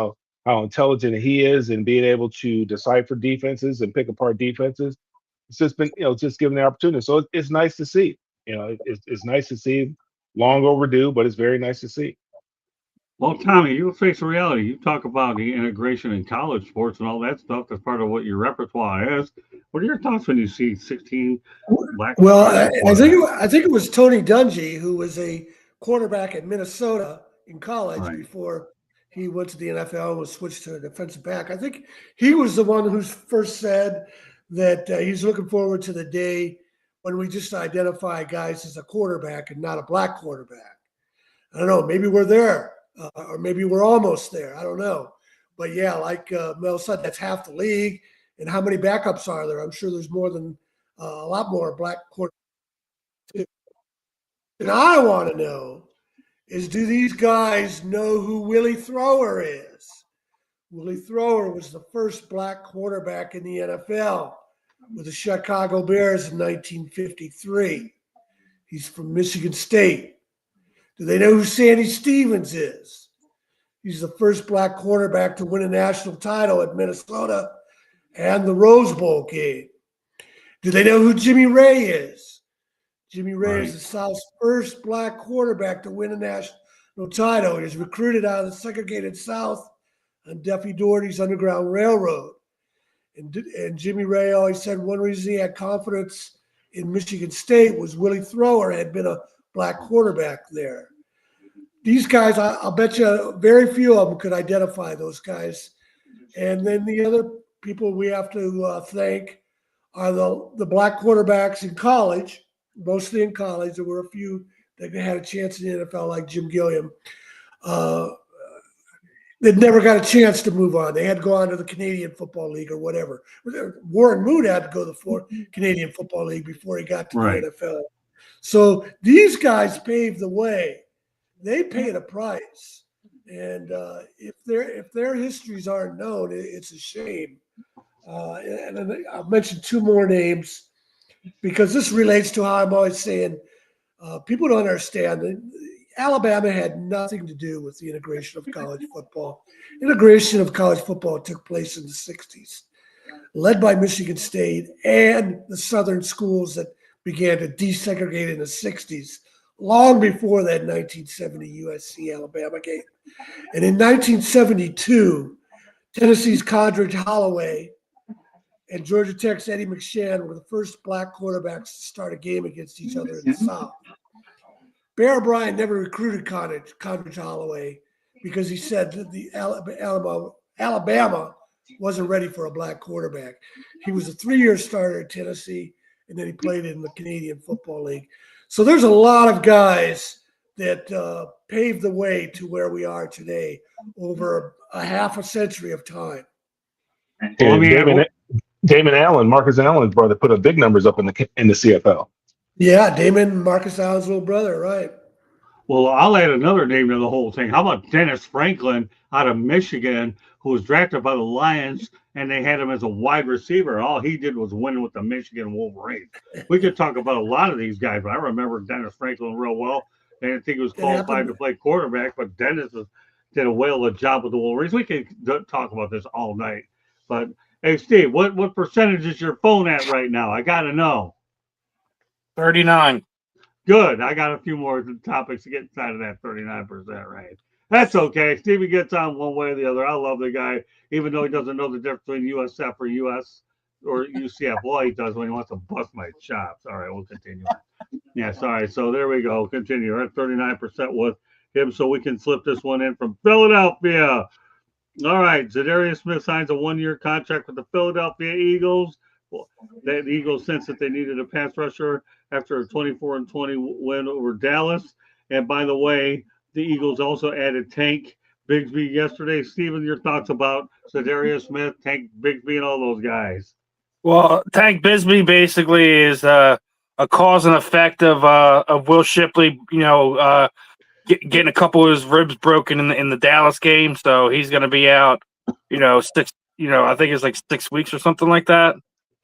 how intelligent he is, and being able to decipher defenses and pick apart defenses. It's just been just given the opportunity. So it's nice to see. It's nice to see. Long overdue, but it's very nice to see. Well, Tommy, you face reality. You talk about the integration in college sports and all that stuff. That's part of what your repertoire is. What are your thoughts when you see 16 black? Well, I think it was Tony Dungy who was a quarterback at Minnesota in college Right. before he went to the NFL and was switched to a defensive back. I think he was the one who first said that he's looking forward to the day when we just identify guys as a quarterback and not a black quarterback. I don't know. Maybe we're there, or maybe we're almost there. I don't know. But yeah, like Mel said, that's half the league. And how many backups are there? I'm sure there's more than a lot more black quarterbacks. And I want to know is, do these guys know who Willie Thrower is? Willie Thrower was the first black quarterback in the NFL with the Chicago Bears in 1953. He's from Michigan State. Do they know who Sandy Stevens is? He's the first black quarterback to win a national title at Minnesota and the Rose Bowl game. Do they know who Jimmy Ray is? Jimmy Ray is the South's first black quarterback to win a national title. He was recruited out of the segregated South on Duffy Doherty's Underground Railroad. And Jimmy Ray always said one reason he had confidence in Michigan State was Willie Thrower had been a black quarterback there. These guys, I'll bet you very few of them could identify those guys. And then the other people we have to thank are the black quarterbacks in college, mostly in college. There were a few that had a chance in the NFL, like Jim Gilliam. They never got a chance to move on. They had to go on to the Canadian Football League or whatever. Warren Moon had to go to the Canadian Football League before he got to the NFL. So these guys paved the way. They paid a price. And if their histories aren't known, it's a shame. And I'll mention two more names because this relates to how I'm always saying people don't understand that Alabama had nothing to do with the integration of college football. Integration of college football took place in the 60s, led by Michigan State and the Southern schools that began to desegregate in the 60s, long before that 1970 USC-Alabama game. And in 1972, Tennessee's Condredge Holloway and Georgia Tech's Eddie McShann were the first black quarterbacks to start a game against each other in the South. Bear Bryant never recruited Condredge Holloway because he said that the Alabama wasn't ready for a black quarterback. He was a 3-year starter at Tennessee, and then he played in the Canadian Football League. So there's a lot of guys that paved the way to where we are today over a half a century of time. Well, I mean, Damon Allen, Marcus Allen's brother, put up big numbers up in the CFL. Yeah, Damon, Marcus Allen's little brother, right? Well, I'll add another name to the whole thing. How about Dennis Franklin out of Michigan, who was drafted by the Lions, and they had him as a wide receiver. All he did was win with the Michigan Wolverines. We could talk about a lot of these guys, but I remember Dennis Franklin real well. I didn't think he was qualified to play quarterback, but Dennis did a whale of a job with the Wolverines. We could talk about this all night. But, hey, Steve, what percentage is your phone at right now? I got to know. 39. Good. I got a few more topics to get inside of that 39% right. That's okay. Stevie gets on one way or the other. I love the guy, even though he doesn't know the difference between USF or US or UCF. Well, he does when he wants to bust my chops. All right, we'll continue. Yeah, sorry. So there we go. Continue. We're at 39% with him, so we can slip this one in from Philadelphia. All right. Zadarius Smith signs a 1-year contract with the Philadelphia Eagles. Well, the Eagles sense that they needed a pass rusher after a 24-20 win over Dallas. And by the way, the Eagles also added Tank Bigsby yesterday. Steven, your thoughts about Zadarius Smith, Tank Bigsby, and all those guys? Well, Tank Bigsby basically is a cause and effect of Will Shipley, getting a couple of his ribs broken in the Dallas game, so he's going to be out. I think it's like 6 weeks or something like that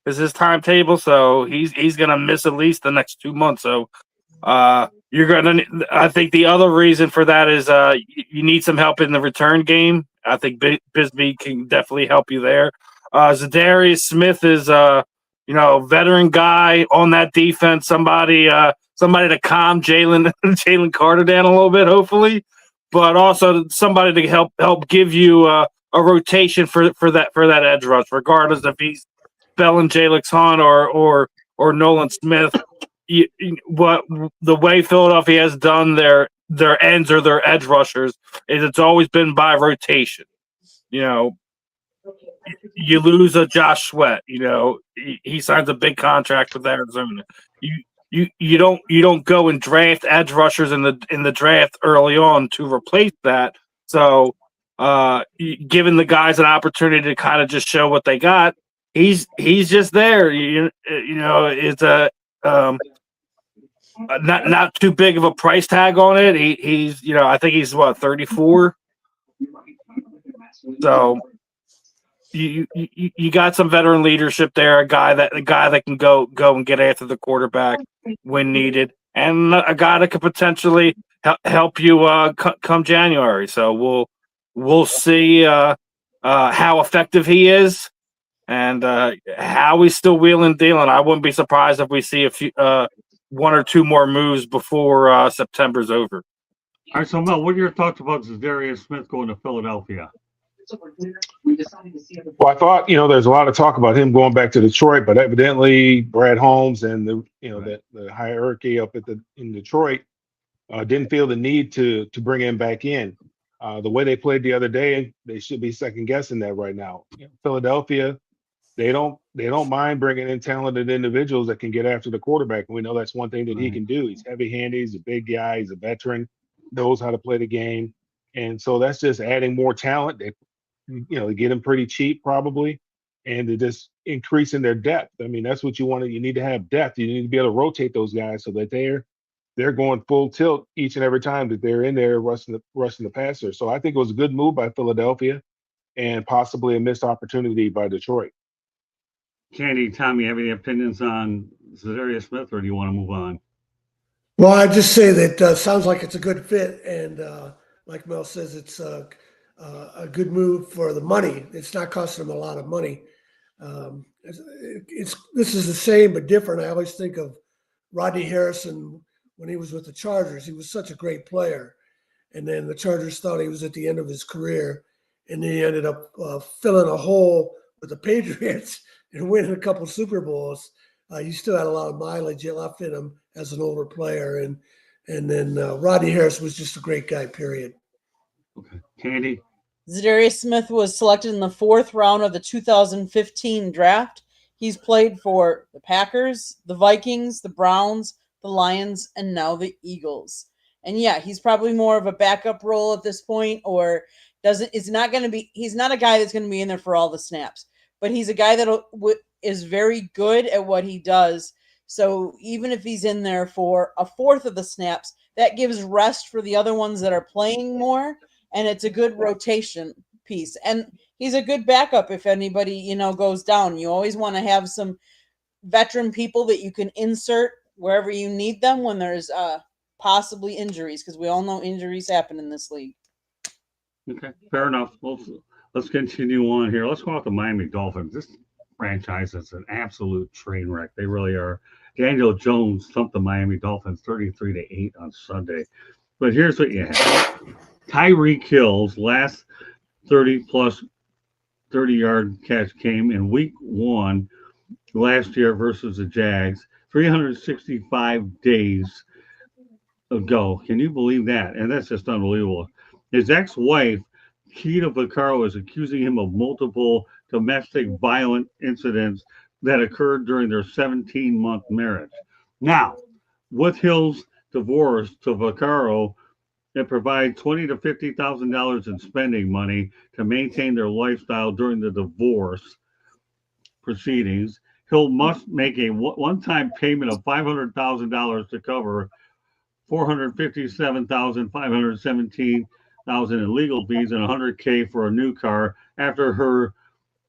is his timetable. So he's going to miss at least the next 2 months. So you're going to. I think the other reason for that is you need some help in the return game. I think Bisbee can definitely help you there. Zadarius Smith is veteran guy on that defense. Somebody to calm Jalen Carter down a little bit, hopefully, but also somebody to help give you a rotation for that edge rush, regardless if he's Bellin Jalix Hunt or Nolan Smith. What the way Philadelphia has done their ends or their edge rushers is it's always been by rotation. You lose a Josh Sweat. He signs a big contract with Arizona. You don't go and draft edge rushers in the draft early on to replace that. So, giving the guys an opportunity to kind of just show what they got, he's just there. It's a not too big of a price tag on it. He's I think he's 34. So you got some veteran leadership there, a guy that can go and get after the quarterback when needed, and a guy that could potentially help you come January. So we'll see how effective he is and how he's still wheeling dealing. I wouldn't be surprised if we see a few 1 or 2 more moves before September's over. All right, so Mel, what are your thoughts about Zadarius Smith going to Philadelphia? Well, I thought, there's a lot of talk about him going back to Detroit, but evidently Brad Holmes and the hierarchy up in Detroit didn't feel the need to bring him back in. The way they played the other day, they should be second guessing that right now. Philadelphia, they don't mind bringing in talented individuals that can get after the quarterback. And we know that's one thing that he can do. He's heavy-handed. He's a big guy. He's a veteran, knows how to play the game. And so that's just adding more talent. They get him pretty cheap probably, and they're just increasing their depth. I mean, that's what you want. You need to have depth. You need to be able to rotate those guys so that they're going full tilt each and every time that they're in there rushing the passer. So I think it was a good move by Philadelphia and possibly a missed opportunity by Detroit. Candy, Tom, you have any opinions on Zadarius Smith, or do you want to move on? Well, I just say that sounds like it's a good fit, and like Mel says, it's a good move for the money. It's not costing them a lot of money. This is the same but different. I always think of Rodney Harrison when he was with the Chargers. He was such a great player, and then the Chargers thought he was at the end of his career, and then he ended up filling a hole with the Patriots and winning a couple Super Bowls. He still had a lot of mileage left in him as an older player, and then Rodney Harrison was just a great guy. Period. Okay, Candy. Zadarius Smith was selected in the 4th round of the 2015 draft. He's played for the Packers, the Vikings, the Browns, the Lions, and now the Eagles. And yeah, he's probably more of a backup role at this point, or he's not a guy that's going to be in there for all the snaps, but he's a guy that is very good at what he does. So even if he's in there for a 4th of the snaps, that gives rest for the other ones that are playing more. And it's a good rotation piece. And he's a good backup if anybody, goes down. You always want to have some veteran people that you can insert wherever you need them when there's possibly injuries, because we all know injuries happen in this league. Okay, fair enough. Let's continue on here. Let's go out to Miami Dolphins. This franchise is an absolute train wreck. They really are. Daniel Jones thumped the Miami Dolphins 33-8 on Sunday. But here's what you have. Tyreek Hill's last 30-yard catch came in week 1 last year versus the Jags, 365 days ago. Can you believe that? And that's just unbelievable. His ex-wife, Keita Vaccaro, is accusing him of multiple domestic violent incidents that occurred during their 17-month marriage. Now, with Hill's divorce to Vaccaro, it provides $20,000 to $50,000 in spending money to maintain their lifestyle during the divorce proceedings. Hill must make a one-time payment of $500,000 to cover $457,517 in legal fees and $100K for a new car after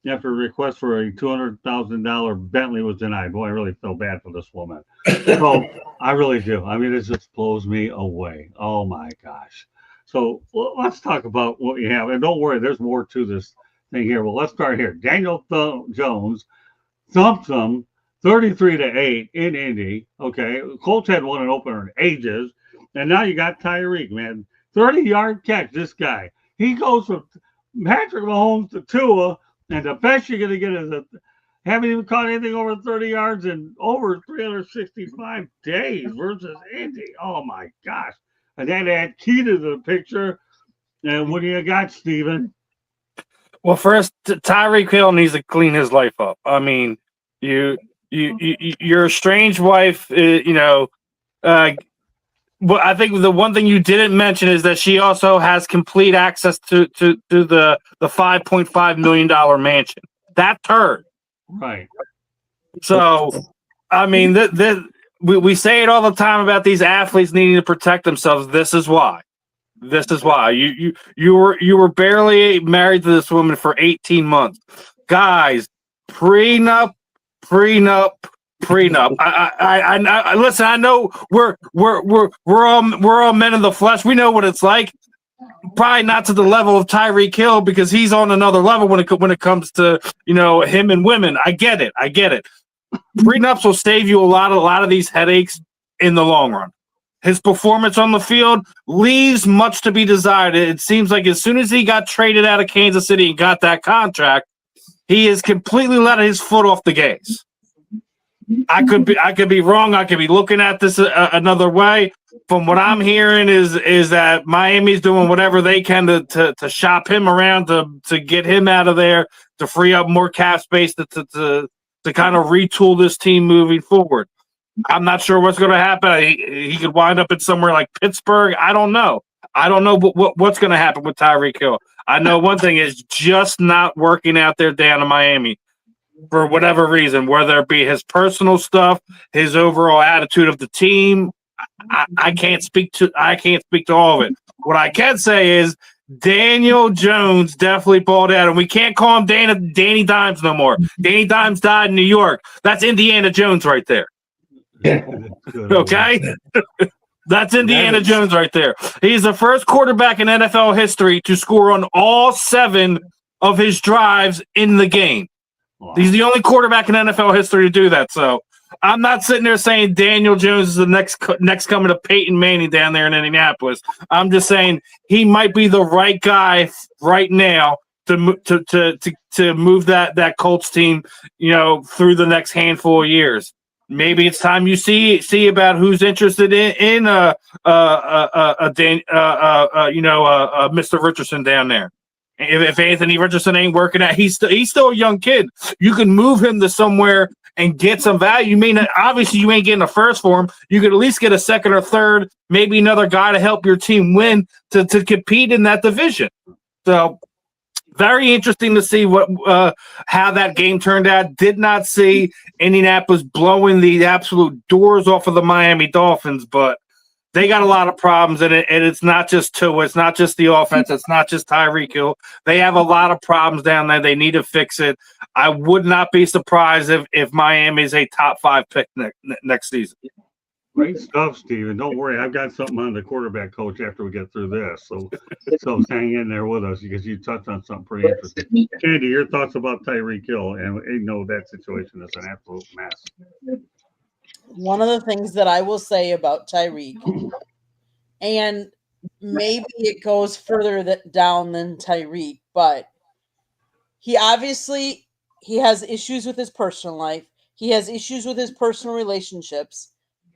a request for a $200,000 Bentley was denied. Boy, I really feel bad for this woman. So I really do. I mean, it just blows me away. Oh my gosh. So let's talk about what you have. And don't worry, there's more to this thing here. Well, let's start here. Daniel Jones thumped them 33-8 in Indy. Okay. Colts had won an opener in ages. And now you got Tyreek, man. 30-yard catch, this guy. He goes from Patrick Mahomes to Tua, and the best you're going to get is haven't even caught anything over 30 yards in over 365 days versus Indy. Oh, my gosh. And then add Keita to the picture. And what do you got, Steven? Well, first, Tyreek Hill needs to clean his life up. I mean, your estranged wife, well, I think the one thing you didn't mention is that she also has complete access to the $5.5 million mansion. That's her. Right. So, I mean, we say it all the time about these athletes needing to protect themselves. This is why. You were barely married to this woman for 18 months, guys. Prenup. I listen. I know we're all men of the flesh. We know what it's like. Probably not to the level of Tyreek Hill because he's on another level when it comes to him and women. I get it. Prenups will save you a lot of these headaches in the long run. His performance on the field leaves much to be desired. It seems like as soon as he got traded out of Kansas City and got that contract, he has completely let his foot off the gas. I could be wrong. I could be looking at this another way. From what I'm hearing is that Miami's doing whatever they can to shop him around to get him out of there, to free up more cap space to kind of retool this team moving forward. I'm not sure what's going to happen. He could wind up in somewhere like Pittsburgh. I don't know. I don't know what's going to happen with Tyreek Hill. I know one thing is just not working out there down in Miami. For whatever reason, whether it be his personal stuff, his overall attitude of the team, I can't speak to all of it. What I can say is Daniel Jones definitely balled out, and we can't call him Danny Dimes no more. Danny Dimes died in New York. That's Indiana Jones right there. Okay? That's Indiana Jones right there. He's the first quarterback in NFL history to score on all 7 of his drives in the game. Wow. He's the only quarterback in NFL history to do that. So I'm not sitting there saying Daniel Jones is the next coming of Peyton Manning down there in Indianapolis. I'm just saying he might be the right guy right now to move that Colts team, through the next handful of years. Maybe it's time you see about who's interested in Mr. Richardson down there. If Anthony Richardson ain't working out, he's still a young kid. You can move him to somewhere and get some value. Obviously you ain't getting a first for him. You could at least get a second or third, maybe another guy to help your team win to compete in that division. So very interesting to see how that game turned out. Did not see Indianapolis blowing the absolute doors off of the Miami Dolphins, but they got a lot of problems, and it's not just Tua, it's not just the offense, it's not just Tyreek Hill. They have a lot of problems down there. They need to fix it. I would not be surprised if Miami is a top 5 pick next season. Great stuff, Steven. Don't worry, I've got something on the quarterback coach after we get through this. So hang in there with us because you touched on something pretty interesting. Candy, your thoughts about Tyreek Hill, and you know that situation is an absolute mess. One of the things that I will say about Tyreek, and maybe it goes further down than Tyreek, but he has issues with his personal life. He has issues with his personal relationships.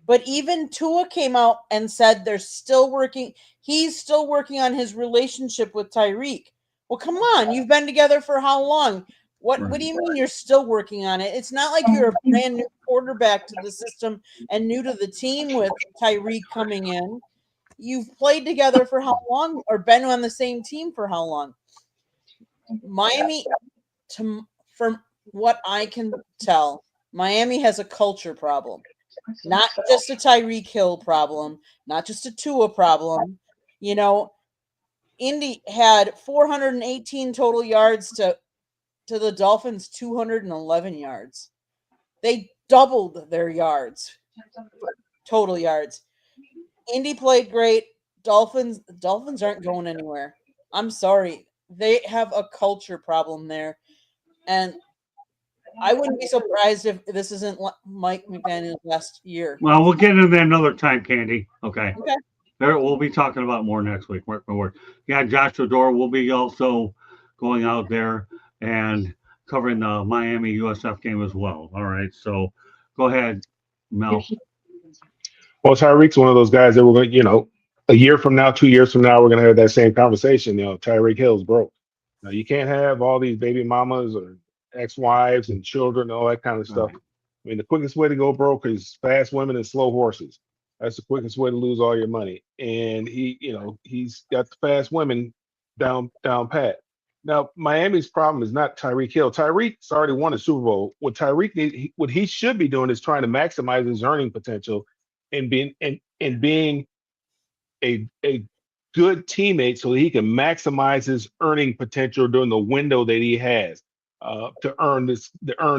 But even Tua came out and said he's still working on his relationship with Tyreek. Well, come on, you've been together for how long? What do you mean you're still working on it? It's not like you're a brand new quarterback to the system and new to the team with Tyreek coming in. You've played together for how long, or been on the same team for how long? Miami, from what I can tell, Miami has a culture problem. Not just a Tyreek Hill problem, not just a Tua problem. You know, Indy had 418 total yards to the Dolphins' 211 yards. They doubled their yards, total yards. Indy played great. Dolphins aren't going anywhere. I'm sorry. They have a culture problem there. And I wouldn't be surprised if this isn't Mike McDaniel's last year. Well, we'll get into that another time, Candy. Okay. Okay. We'll be talking about more next week. Mark my word. Yeah, Josh Fedor will be also going out there and covering the Miami USF game as well. All right. So go ahead, Mel. Well, Tyreek's one of those guys that we're going to, a year from now, 2 years from now, we're going to have that same conversation. Tyreek Hill's broke. Now, you can't have all these baby mamas or ex-wives and children and all that kind of stuff. Right. I mean, the quickest way to go broke is fast women and slow horses. That's the quickest way to lose all your money. And he's got the fast women down pat. Now, Miami's problem is not Tyreek Hill. Tyreek's already won a Super Bowl. What he should be doing is trying to maximize his earning potential and being a good teammate so that he can maximize his earning potential during the window that he has to earn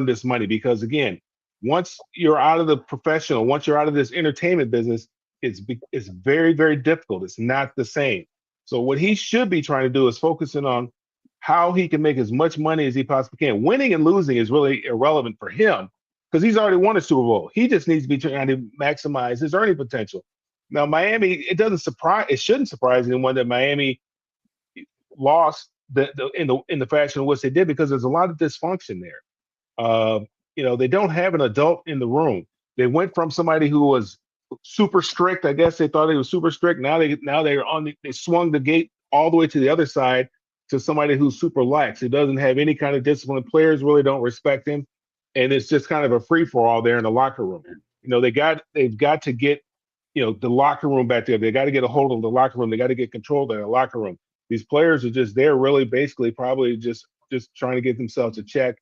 this money. Because again, once you're out of the professional, once you're out of this entertainment business, it's very, very difficult. It's not the same. So what he should be trying to do is focusing on how he can make as much money as he possibly can. Winning and losing is really irrelevant for him because he's already won a Super Bowl. He just needs to be trying to maximize his earning potential. Now, Miami, it shouldn't surprise anyone that Miami lost in the fashion in which they did because there's a lot of dysfunction there. They don't have an adult in the room. They went from somebody who was super strict. I guess they thought he was super strict. Now they swung the gate all the way to the other side to somebody who's super lax. He doesn't have any kind of discipline. Players really don't respect him, and it's just kind of a free for all there in the locker room. They've got to get the locker room back there. They got to get a hold of the locker room. They got to get control of the locker room. These players are just there, really, basically, probably just trying to get themselves a check.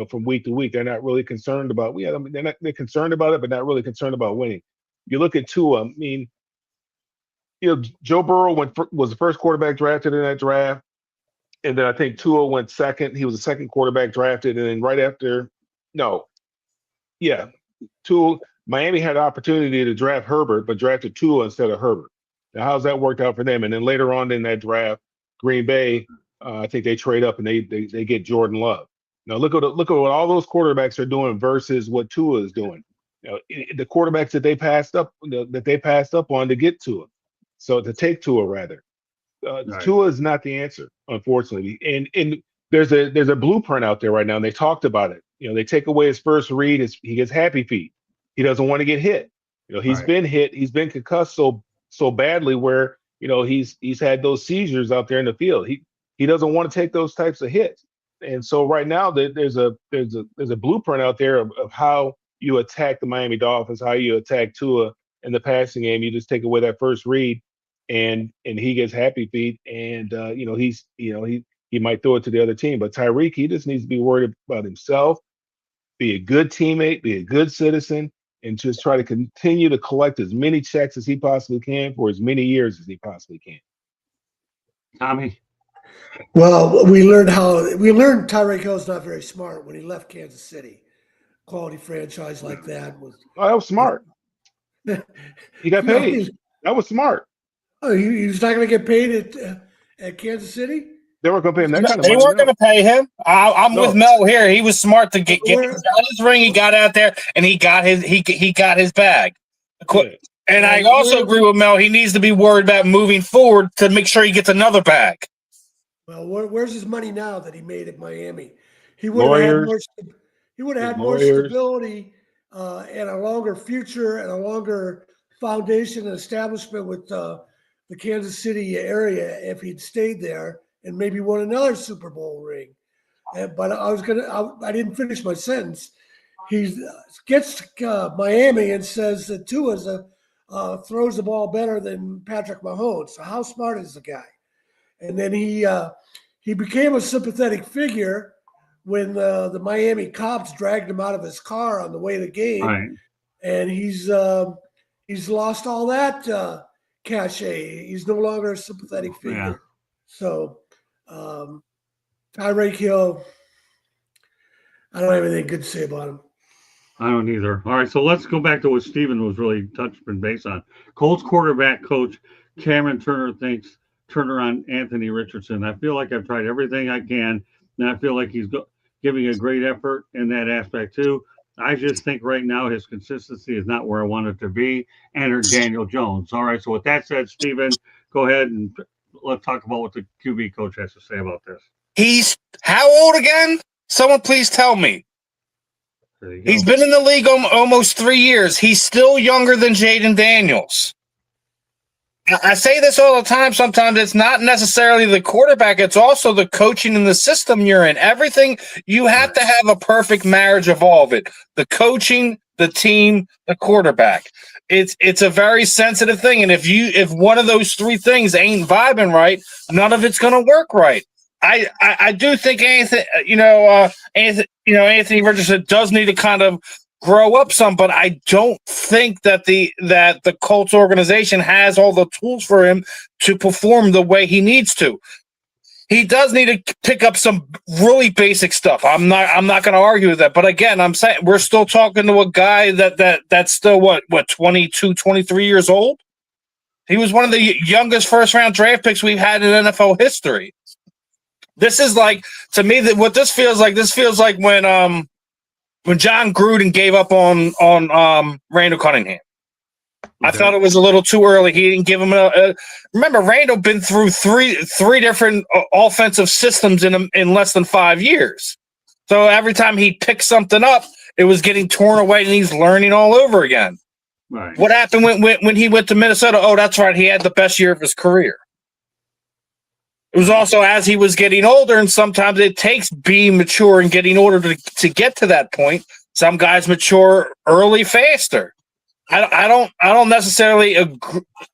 From week to week, they're not really concerned about. They're concerned about it, but not really concerned about winning. You look at Tua. I mean, Joe Burrow was the first quarterback drafted in that draft, and then I think Tua went second. He was the second quarterback drafted, and then right after, Tua. Miami had an opportunity to draft Herbert, but drafted Tua instead of Herbert. Now, how's that worked out for them? And then later on in that draft, Green Bay, I think they trade up and they get Jordan Love. Now look at what all those quarterbacks are doing versus what Tua is doing. The quarterbacks that they passed up on to get Tua, so to take Tua rather. Right. Tua is not the answer, unfortunately. And there's a blueprint out there right now, and they talked about it. They take away his first read, he gets happy feet. He doesn't want to get hit. He's been hit. He's been concussed so badly where he's had those seizures out there in the field. He doesn't want to take those types of hits. And so right now there's a blueprint out there of how you attack the Miami Dolphins, how you attack Tua in the passing game. You just take away that first read, and he gets happy feet, and he might throw it to the other team. But Tyreek, he just needs to be worried about himself, be a good teammate, be a good citizen, and just try to continue to collect as many checks as he possibly can for as many years as he possibly can. Tommy? Well, we learned Tyreek Hill's not very smart when he left Kansas City. Quality franchise like that was. Oh, that was smart. He got paid. That was smart. Oh, he's not going to get paid at Kansas City. They weren't going to pay him that kind of They money. weren't going to pay him. I'm with Mel here. He was smart to get his ring. He got out there and he got his bag. And I also agree with Mel. He needs to be worried about moving forward to make sure he gets another bag. Well, where's his money now that he made at Miami? He would have had more. He would have had more stability and a longer future and a longer foundation and establishment with the Kansas City area if he'd stayed there and maybe won another Super Bowl ring. But I didn't finish my sentence. He gets to Miami and says that Tua throws the ball better than Patrick Mahomes. So how smart is the guy? And then he became a sympathetic figure when the Miami cops dragged him out of his car on the way to the game, Right. and he's lost all that cachet. He's no longer a sympathetic figure. Yeah. So Tyreek Hill, I don't have anything good to say about him. I don't either. All right, so let's go back to what Steven was really touching base on. Colts quarterback coach Cameron Turner on Anthony Richardson. I feel like I've tried everything I can, and I feel like he's giving a great effort in that aspect too. I just think right now his consistency is not where I want it to be. Enter Daniel Jones. All right, so with that said, Steven, go ahead and let's talk about what the QB coach has to say about this. He's how old again? Someone please tell me. He's been in the league almost 3 years. He's still younger than Jaden Daniels. I say this all the time. Sometimes it's not necessarily the quarterback. It's also the coaching and the system you're in. Everything, you have to have a perfect marriage of all of it. The coaching, the team, the quarterback. It's a very sensitive thing. And if one of those three things ain't vibing right, none of it's going to work right. I do think Anthony Richardson does need to kind of grow up some, but I don't think that the Colts organization has all the tools for him to perform the way he needs to. He does need to pick up some really basic stuff. I'm not going to argue with that. But again, I'm saying we're still talking to a guy that's still what 22, 23 years old. He was one of the youngest first round draft picks we've had in NFL history. This is like, to me, that what this feels like when John Gruden gave up on Randall Cunningham. Okay. I thought it was a little too early. He didn't give him remember, Randall been through three different offensive systems in less than 5 years. So every time he picked something up, it was getting torn away, and he's learning all over again. Right. What happened when he went to Minnesota? Oh, that's right. He had the best year of his career. It was also as he was getting older, and sometimes it takes being mature and getting older to get to that point. Some guys mature early faster. I don't necessarily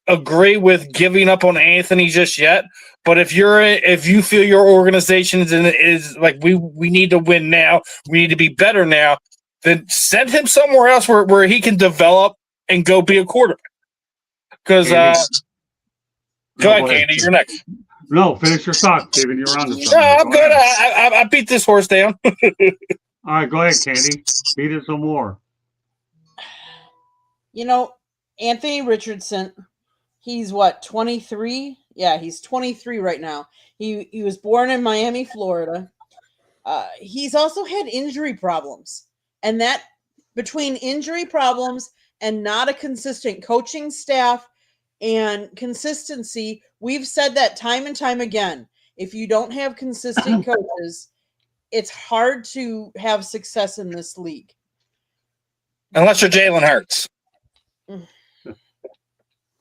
agree with giving up on Anthony just yet. But if you feel your organization is like we need to win now, we need to be better now, then send him somewhere else where he can develop and go be a quarterback. Because go ahead, Candy, you're next. No, finish your thought, Steven. You're on the. No, I'm good. I beat this horse down. All right, go ahead, Candy. Beat it some more. Anthony Richardson, he's what, 23? Yeah, he's 23 right now. He was born in Miami, Florida. He's also had injury problems. And that, between injury problems and not a consistent coaching staff and consistency, we've said that time and time again. If you don't have consistent coaches, it's hard to have success in this league. Unless you're Jalen Hurts.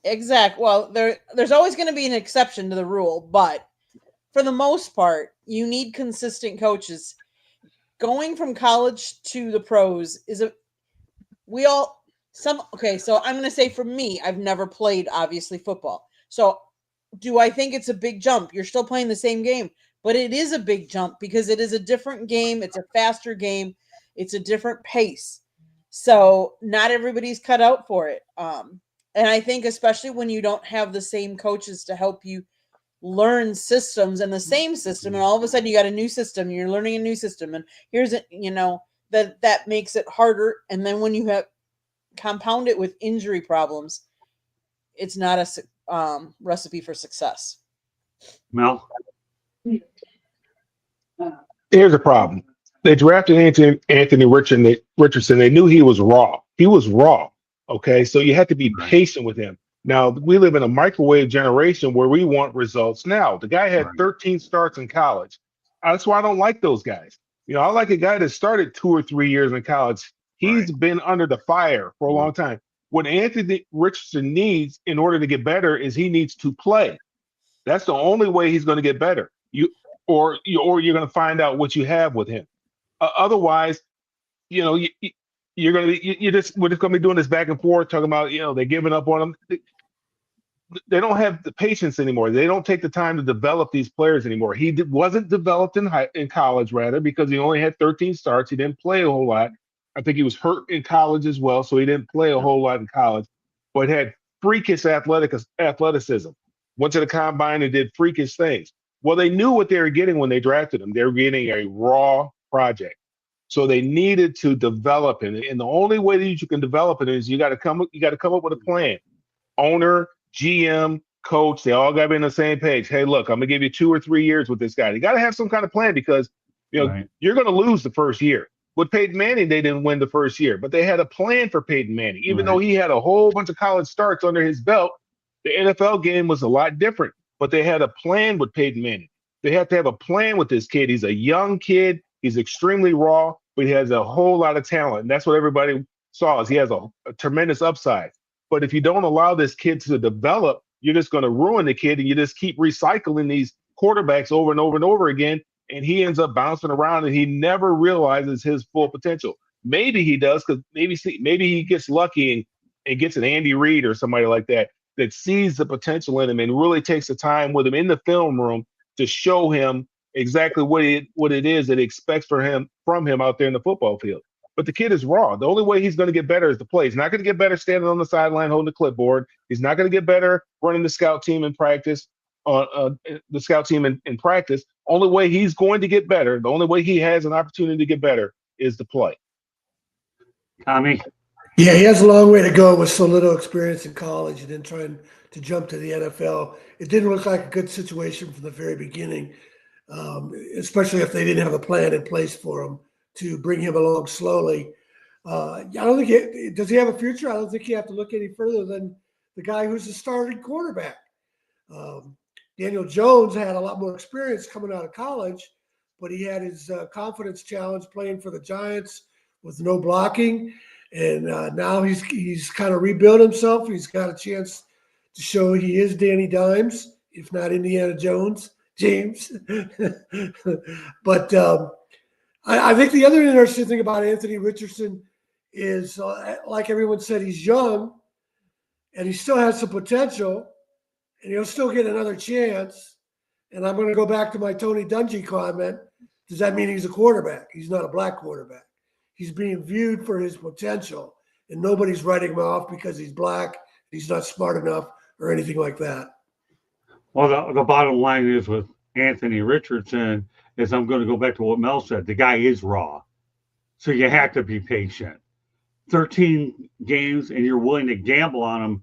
Exactly. Well, there's always going to be an exception to the rule, but for the most part, you need consistent coaches. Going from college to the pros so I'm going to say for me, I've never played, obviously, football. So do I think it's a big jump? You're still playing the same game, but it is a big jump because it is a different game. It's a faster game. It's a different pace. So not everybody's cut out for it. And I think especially when you don't have the same coaches to help you learn systems and the same system, and all of a sudden you got a new system, you're learning a new system, and here's it, that makes it harder. And then when you have compound it with injury problems, it's not a recipe for success. Mel? Here's the problem. They drafted Anthony Richardson. They knew he was raw. He was raw. Okay. So you had to be Right. patient with him. Now, we live in a microwave generation where we want results now. The guy had Right. 13 starts in college. That's why I don't like those guys. I like a guy that started 2 or 3 years in college. He's been under the fire for a long time. What Anthony Richardson needs in order to get better is he needs to play. That's the only way he's going to get better. Or you're going to find out what you have with him. Otherwise, you're going to we're just going to be doing this back and forth, talking about they're giving up on him. They don't have the patience anymore. They don't take the time to develop these players anymore. He wasn't developed in college, rather, because he only had 13 starts. He didn't play a whole lot. I think he was hurt in college as well, so he didn't play a whole lot in college. But had freakish athleticism. Went to the combine and did freakish things. Well, they knew what they were getting when they drafted him. They were getting a raw project. So they needed to develop it. And the only way that you can develop it is you got to come up with a plan. Owner, GM, coach, they all got to be on the same page. Hey, look, I'm going to give you 2 or 3 years with this guy. You got to have some kind of plan because Right. you're going to lose the first year. With Peyton Manning, they didn't win the first year, but they had a plan for Peyton Manning. Even though he had a whole bunch of college starts under his belt, the NFL game was a lot different. But they had a plan with Peyton Manning. They have to have a plan with this kid. He's a young kid. He's extremely raw, but he has a whole lot of talent. And that's what everybody saw is he has a tremendous upside. But if you don't allow this kid to develop, you're just going to ruin the kid, and you just keep recycling these quarterbacks over and over and over again, and he ends up bouncing around, and he never realizes his full potential. Maybe he does, because maybe he gets lucky and gets an Andy Reid or somebody like that sees the potential in him and really takes the time with him in the film room to show him exactly what it is that he expects from him out there in the football field. But the kid is raw. The only way he's going to get better is to play. He's not going to get better standing on the sideline holding the clipboard. He's not going to get better running the scout team in practice. In practice. Only way he's going to get better, the only way he has an opportunity to get better is to play. Tommy? Yeah, he has a long way to go with so little experience in college and then trying to jump to the NFL. It didn't look like a good situation from the very beginning, especially if they didn't have a plan in place for him to bring him along slowly. I don't think does he have a future? I don't think you have to look any further than the guy who's the starting quarterback. Daniel Jones had a lot more experience coming out of college, but he had his confidence challenge playing for the Giants with no blocking. And now he's kind of rebuilt himself. He's got a chance to show he is Danny Dimes, if not Indiana James. But I think the other interesting thing about Anthony Richardson is, like everyone said, he's young and he still has some potential and he'll still get another chance. And I'm going to go back to my Tony Dungy comment. Does that mean he's a quarterback? He's not a black quarterback. He's being viewed for his potential, and nobody's writing him off because he's black, he's not smart enough, or anything like that. Well, the bottom line is with Anthony Richardson is I'm going to go back to what Mel said. The guy is raw, so you have to be patient. 13 games, and you're willing to gamble on him,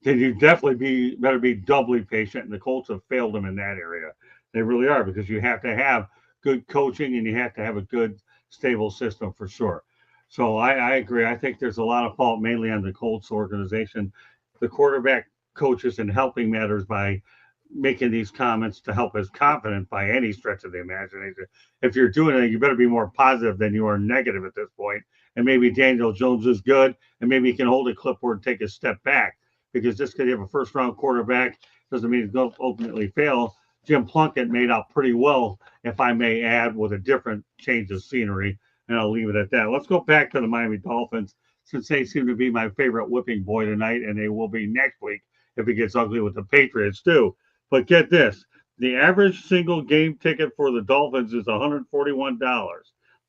then you definitely better be doubly patient. And the Colts have failed him in that area. They really are, because you have to have good coaching and you have to have a good, stable system for sure. So I agree. I think there's a lot of fault mainly on the Colts organization, the quarterback coaches, and helping matters by making these comments to help his confidence by any stretch of the imagination. If you're doing it, you better be more positive than you are negative at this point. And maybe Daniel Jones is good, and maybe he can hold a clipboard and take a step back, because just because you have a first-round quarterback doesn't mean he's going to ultimately fail. Jim Plunkett made out pretty well, if I may add, with a different change of scenery, and I'll leave it at that. Let's go back to the Miami Dolphins, since they seem to be my favorite whipping boy tonight, and they will be next week if it gets ugly with the Patriots too. But get this, the average single game ticket for the Dolphins is $141.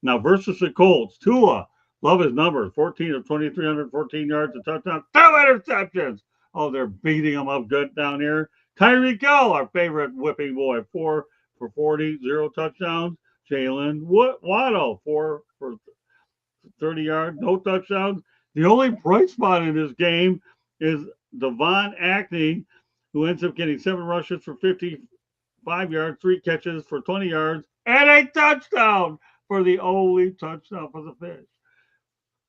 Now versus the Colts, Tua, Love his numbers: 14 of 23, 114 yards, a touchdown, 2 interceptions. Oh, they're beating him up good down here. Tyreek Hill, our favorite whipping boy, 4 for 40, 0 touchdowns. Jalen Waddle, 4 for 30 yards, no touchdowns. The only bright spot in this game is Devon Ackley, who ends up getting 7 rushes for 55 yards, 3 catches for 20 yards, and a touchdown for the only touchdown for the Fish.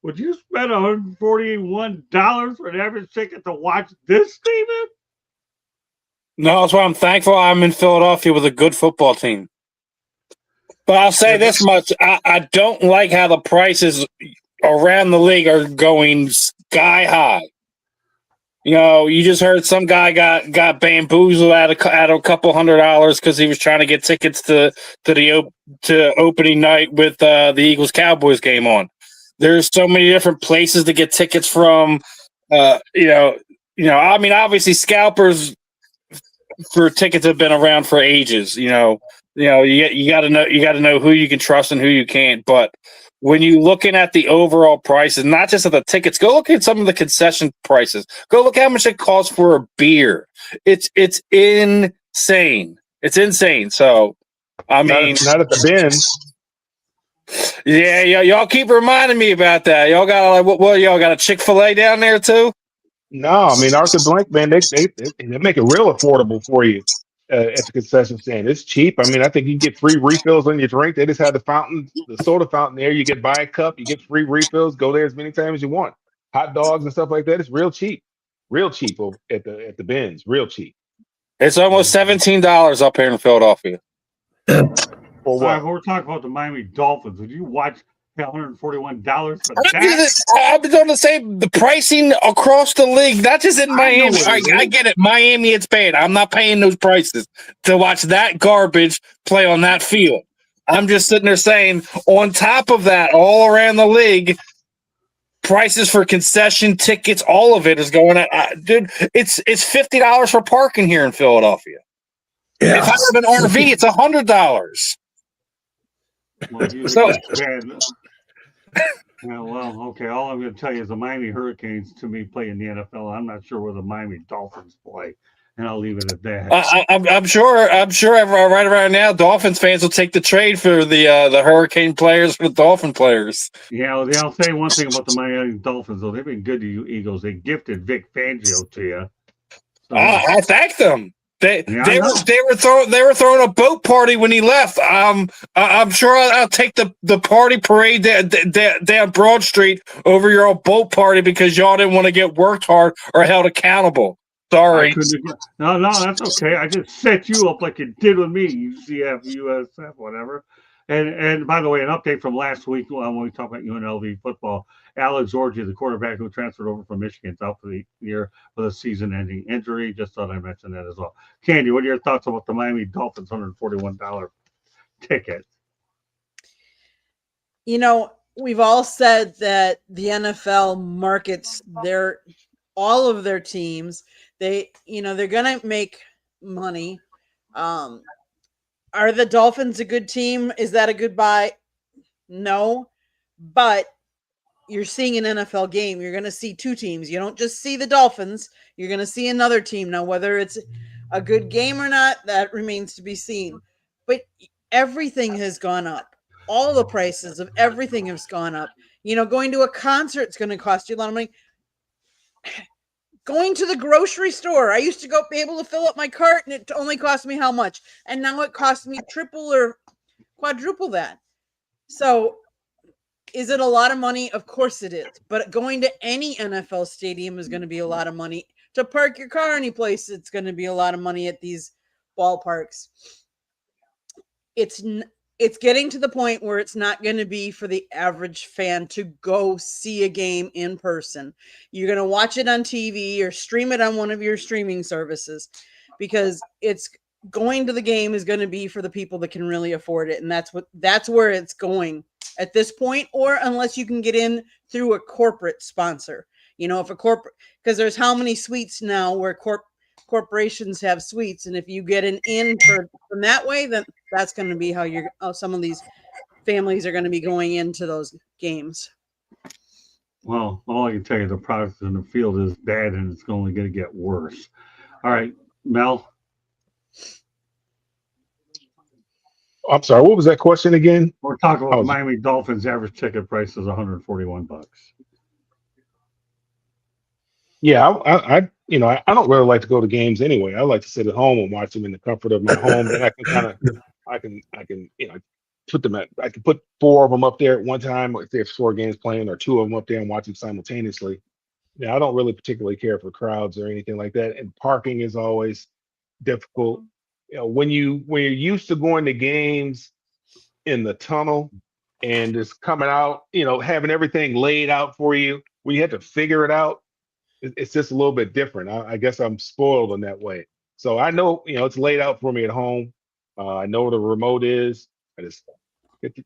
Would you spend $141 for an average ticket to watch this, Steven? No, that's why I'm thankful I'm in Philadelphia with a good football team. But I'll say this much. I don't like how the prices around the league are going sky high. You know, you just heard some guy got bamboozled out of a couple $100 because he was trying to get tickets to opening night with the Eagles Cowboys game on. There's so many different places to get tickets from. I mean, obviously scalpers for tickets have been around for ages. You got to know who you can trust and who you can't. But when you're looking at the overall prices, not just of the tickets, go look at some of the concession prices. Go look how much it costs for a beer. It's insane. It's insane. So, I mean, not at the Benz. Yeah, y'all keep reminding me about that. Y'all got y'all got a Chick-fil-A down there too? No, I mean Arthur Blank, man, they make it real affordable for you at the concession stand. It's cheap. I mean, I think you can get free refills on your drink. They just have the soda fountain there. You get buy a cup, you get free refills. Go there as many times as you want. Hot dogs and stuff like that. It's real cheap at the Benz. Real cheap. It's almost $17 up here in Philadelphia. For what? We're talking about the Miami Dolphins. Would you watch $141 for that? I'm going to say the pricing across the league, not just in Miami. I get it. Miami, it's bad. I'm not paying those prices to watch that garbage play on that field. I'm just sitting there saying, on top of that, all around the league, prices for concession tickets, all of it is going at. Dude, it's $50 for parking here in Philadelphia. Yeah. If I have an RV, it's $100. Well, okay. All I'm going to tell you is the Miami Hurricanes, to me, play in the NFL. I'm not sure where the Miami Dolphins play, and I'll leave it at that. I'm sure right around now, Dolphins fans will take the trade for the Hurricane players for the Dolphin players. Yeah, well, I'll say one thing about the Miami Dolphins, though. They've been good to you Eagles. They gifted Vic Fangio to you. So, I thank them. They were throwing a boat party when he left. I'm sure I'll take the party parade down Broad Street over your old boat party because y'all didn't want to get worked hard or held accountable. Sorry. No, that's okay. I just set you up like you did with me, UCF, USF, whatever. And by the way, an update from last week when we talked about UNLV football. Alex Zorgi, the quarterback who transferred over from Michigan, is out for the year with a season-ending injury. Just thought I'd mention that as well. Candy, what are your thoughts about the Miami Dolphins $141 ticket? You know, we've all said that the NFL markets all of their teams. They're going to make money. Are the Dolphins a good team? Is that a good buy? No, but you're seeing an NFL game. You're going to see two teams. You don't just see the Dolphins. You're going to see another team. Now, whether it's a good game or not, that remains to be seen. But everything has gone up. All the prices of everything has gone up. Going to a concert is going to cost you a lot of money. Going to the grocery store. I used to be able to fill up my cart, and it only cost me how much? And now it costs me triple or quadruple that. So is it a lot of money? Of course it is. But going to any NFL stadium is going to be a lot of money. To park your car any place, it's going to be a lot of money at these ballparks. It's getting to the point where it's not going to be for the average fan to go see a game in person. You're going to watch it on TV or stream it on one of your streaming services because it's going to the game is going to be for the people that can really afford it. And that's where it's going at this point, or unless you can get in through a corporate sponsor. If a corporate, because there's how many suites now where corporations have suites, and if you get an in from that way, then that's going to be how some of these families are going to be going into those games. Well, all I can tell you, the product in the field is bad, and it's only going to get worse. All right, Mel. I'm sorry. What was that question again? We're talking I about was Miami Dolphins' average ticket price is $141. Yeah, I don't really like to go to games anyway. I like to sit at home and watch them in the comfort of my home. Then I can kind of, I can, put them at. I can put four of them up there at one time if there's four games playing, or two of them up there and watch them simultaneously. Yeah, I don't really particularly care for crowds or anything like that. And parking is always difficult. When you're used to going to games in the tunnel and just coming out, having everything laid out for you, when you have to figure it out, it's just a little bit different. I guess I'm spoiled in that way. So I know, it's laid out for me at home. I know where the remote is. I just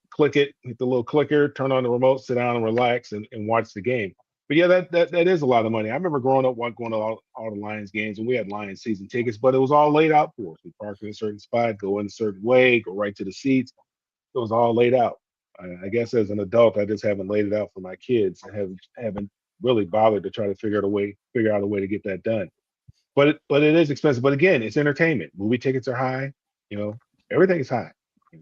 click it, hit the little clicker, turn on the remote, sit down and relax and watch the game. But yeah, that is a lot of money. I remember growing up going to all the Lions games, and we had Lions season tickets, but it was all laid out for us. We parked in a certain spot, go in a certain way, go right to the seats. It was all laid out. I guess as an adult, I just haven't laid it out for my kids. I haven't really bothered to try to figure out a way to get that done. But it is expensive. But again, it's entertainment. Movie tickets are high. You know, everything is high. So,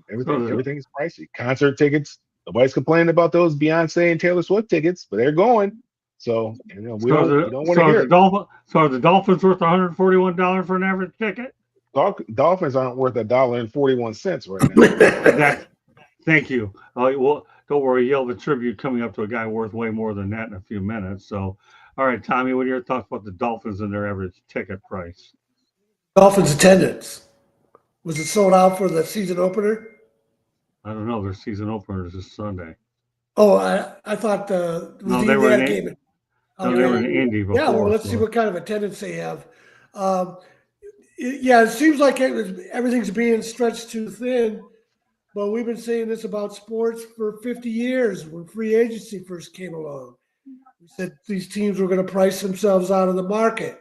Everything is pricey. Concert tickets. Nobody's complaining about those Beyonce and Taylor Swift tickets, but they're going. So we don't want to hear it. Are the Dolphins worth $141 for an average ticket? Dolphins aren't worth $1.41 right now. Thank you. Well, don't worry. You'll have a tribute coming up to a guy worth way more than that in a few minutes. So, all right, Tommy, what are your thoughts about the Dolphins and their average ticket price? Dolphins attendance. Was it sold out for the season opener? I don't know. Their season opener is this Sunday. Oh, I thought They were in game. they were in Indy before. Yeah, well, let's see what kind of attendance they have. It seems like everything's being stretched too thin, but we've been saying this about sports for 50 years when free agency first came along. We said these teams were going to price themselves out of the market,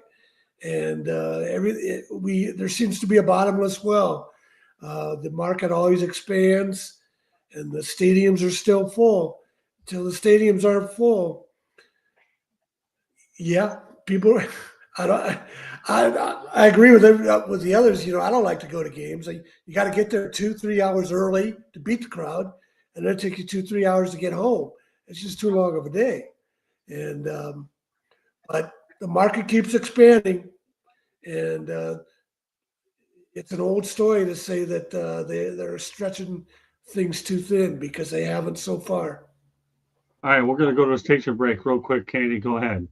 and there seems to be a bottomless well. The market always expands, and the stadiums are still full. Until the stadiums aren't full, people. I agree with the others. I don't like to go to games. You got to get there 2-3 hours early to beat the crowd, and then it takes you 2-3 hours to get home. It's just too long of a day. And but the market keeps expanding, and it's an old story to say that they're stretching things too thin because they haven't so far. All right, we're going to go to a station break real quick. Candy, go ahead.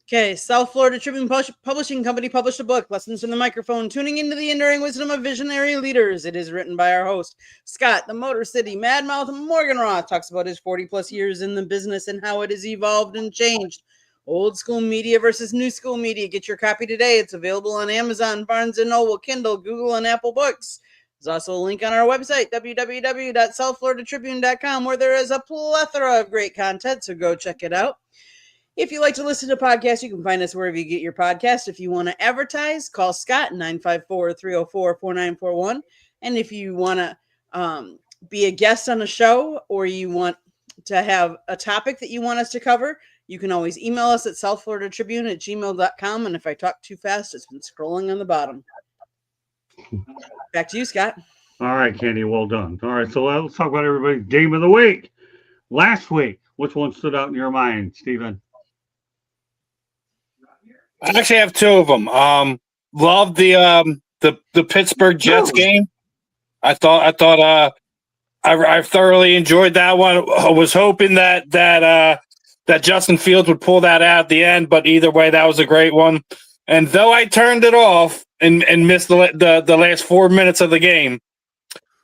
Okay, South Florida Tribune Publishing Company published a book, Lessons from the Microphone, Tuning into the Enduring Wisdom of Visionary Leaders. It is written by our host, Scott, the Motor City Madmouth Morganroth, talks about his 40-plus years in the business and how it has evolved and changed. Old school media versus new school media. Get your copy today. It's available on Amazon, Barnes & Noble, Kindle, Google, and Apple Books. There's also a link on our website, www.southfloridatribune.com, where there is a plethora of great content, so go check it out. If you like to listen to podcasts, you can find us wherever you get your podcast. If you want to advertise, call Scott, 954-304-4941. And if you want to be a guest on a show, or you want to have a topic that you want us to cover, you can always email us at southfloridatribune@gmail.com. And if I talk too fast, it's been scrolling on the bottom. Back to you, Scott. All right, Candy, well done. All right, so let's talk about everybody's game of the week. Last week, which one stood out in your mind, Stephen? I actually have two of them. Love the Pittsburgh Jets game. I thoroughly enjoyed that one. I was hoping that Justin Fields would pull that out at the end, but either way, that was a great one. And though I turned it off and missed the last 4 minutes of the game,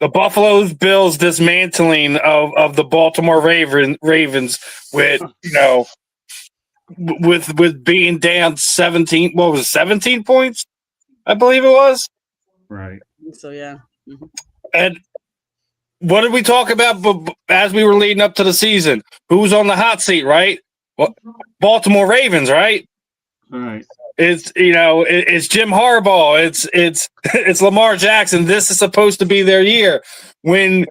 the Buffalo Bills dismantling of the Baltimore Ravens with with being down 17. What was it, 17 points? I believe it was. Right. So yeah. Mm-hmm. And what did we talk about as we were leading up to the season? Who's on the hot seat, right? Well, Baltimore Ravens, right? All right. It's it's Jim Harbaugh. It's Lamar Jackson. This is supposed to be their year. When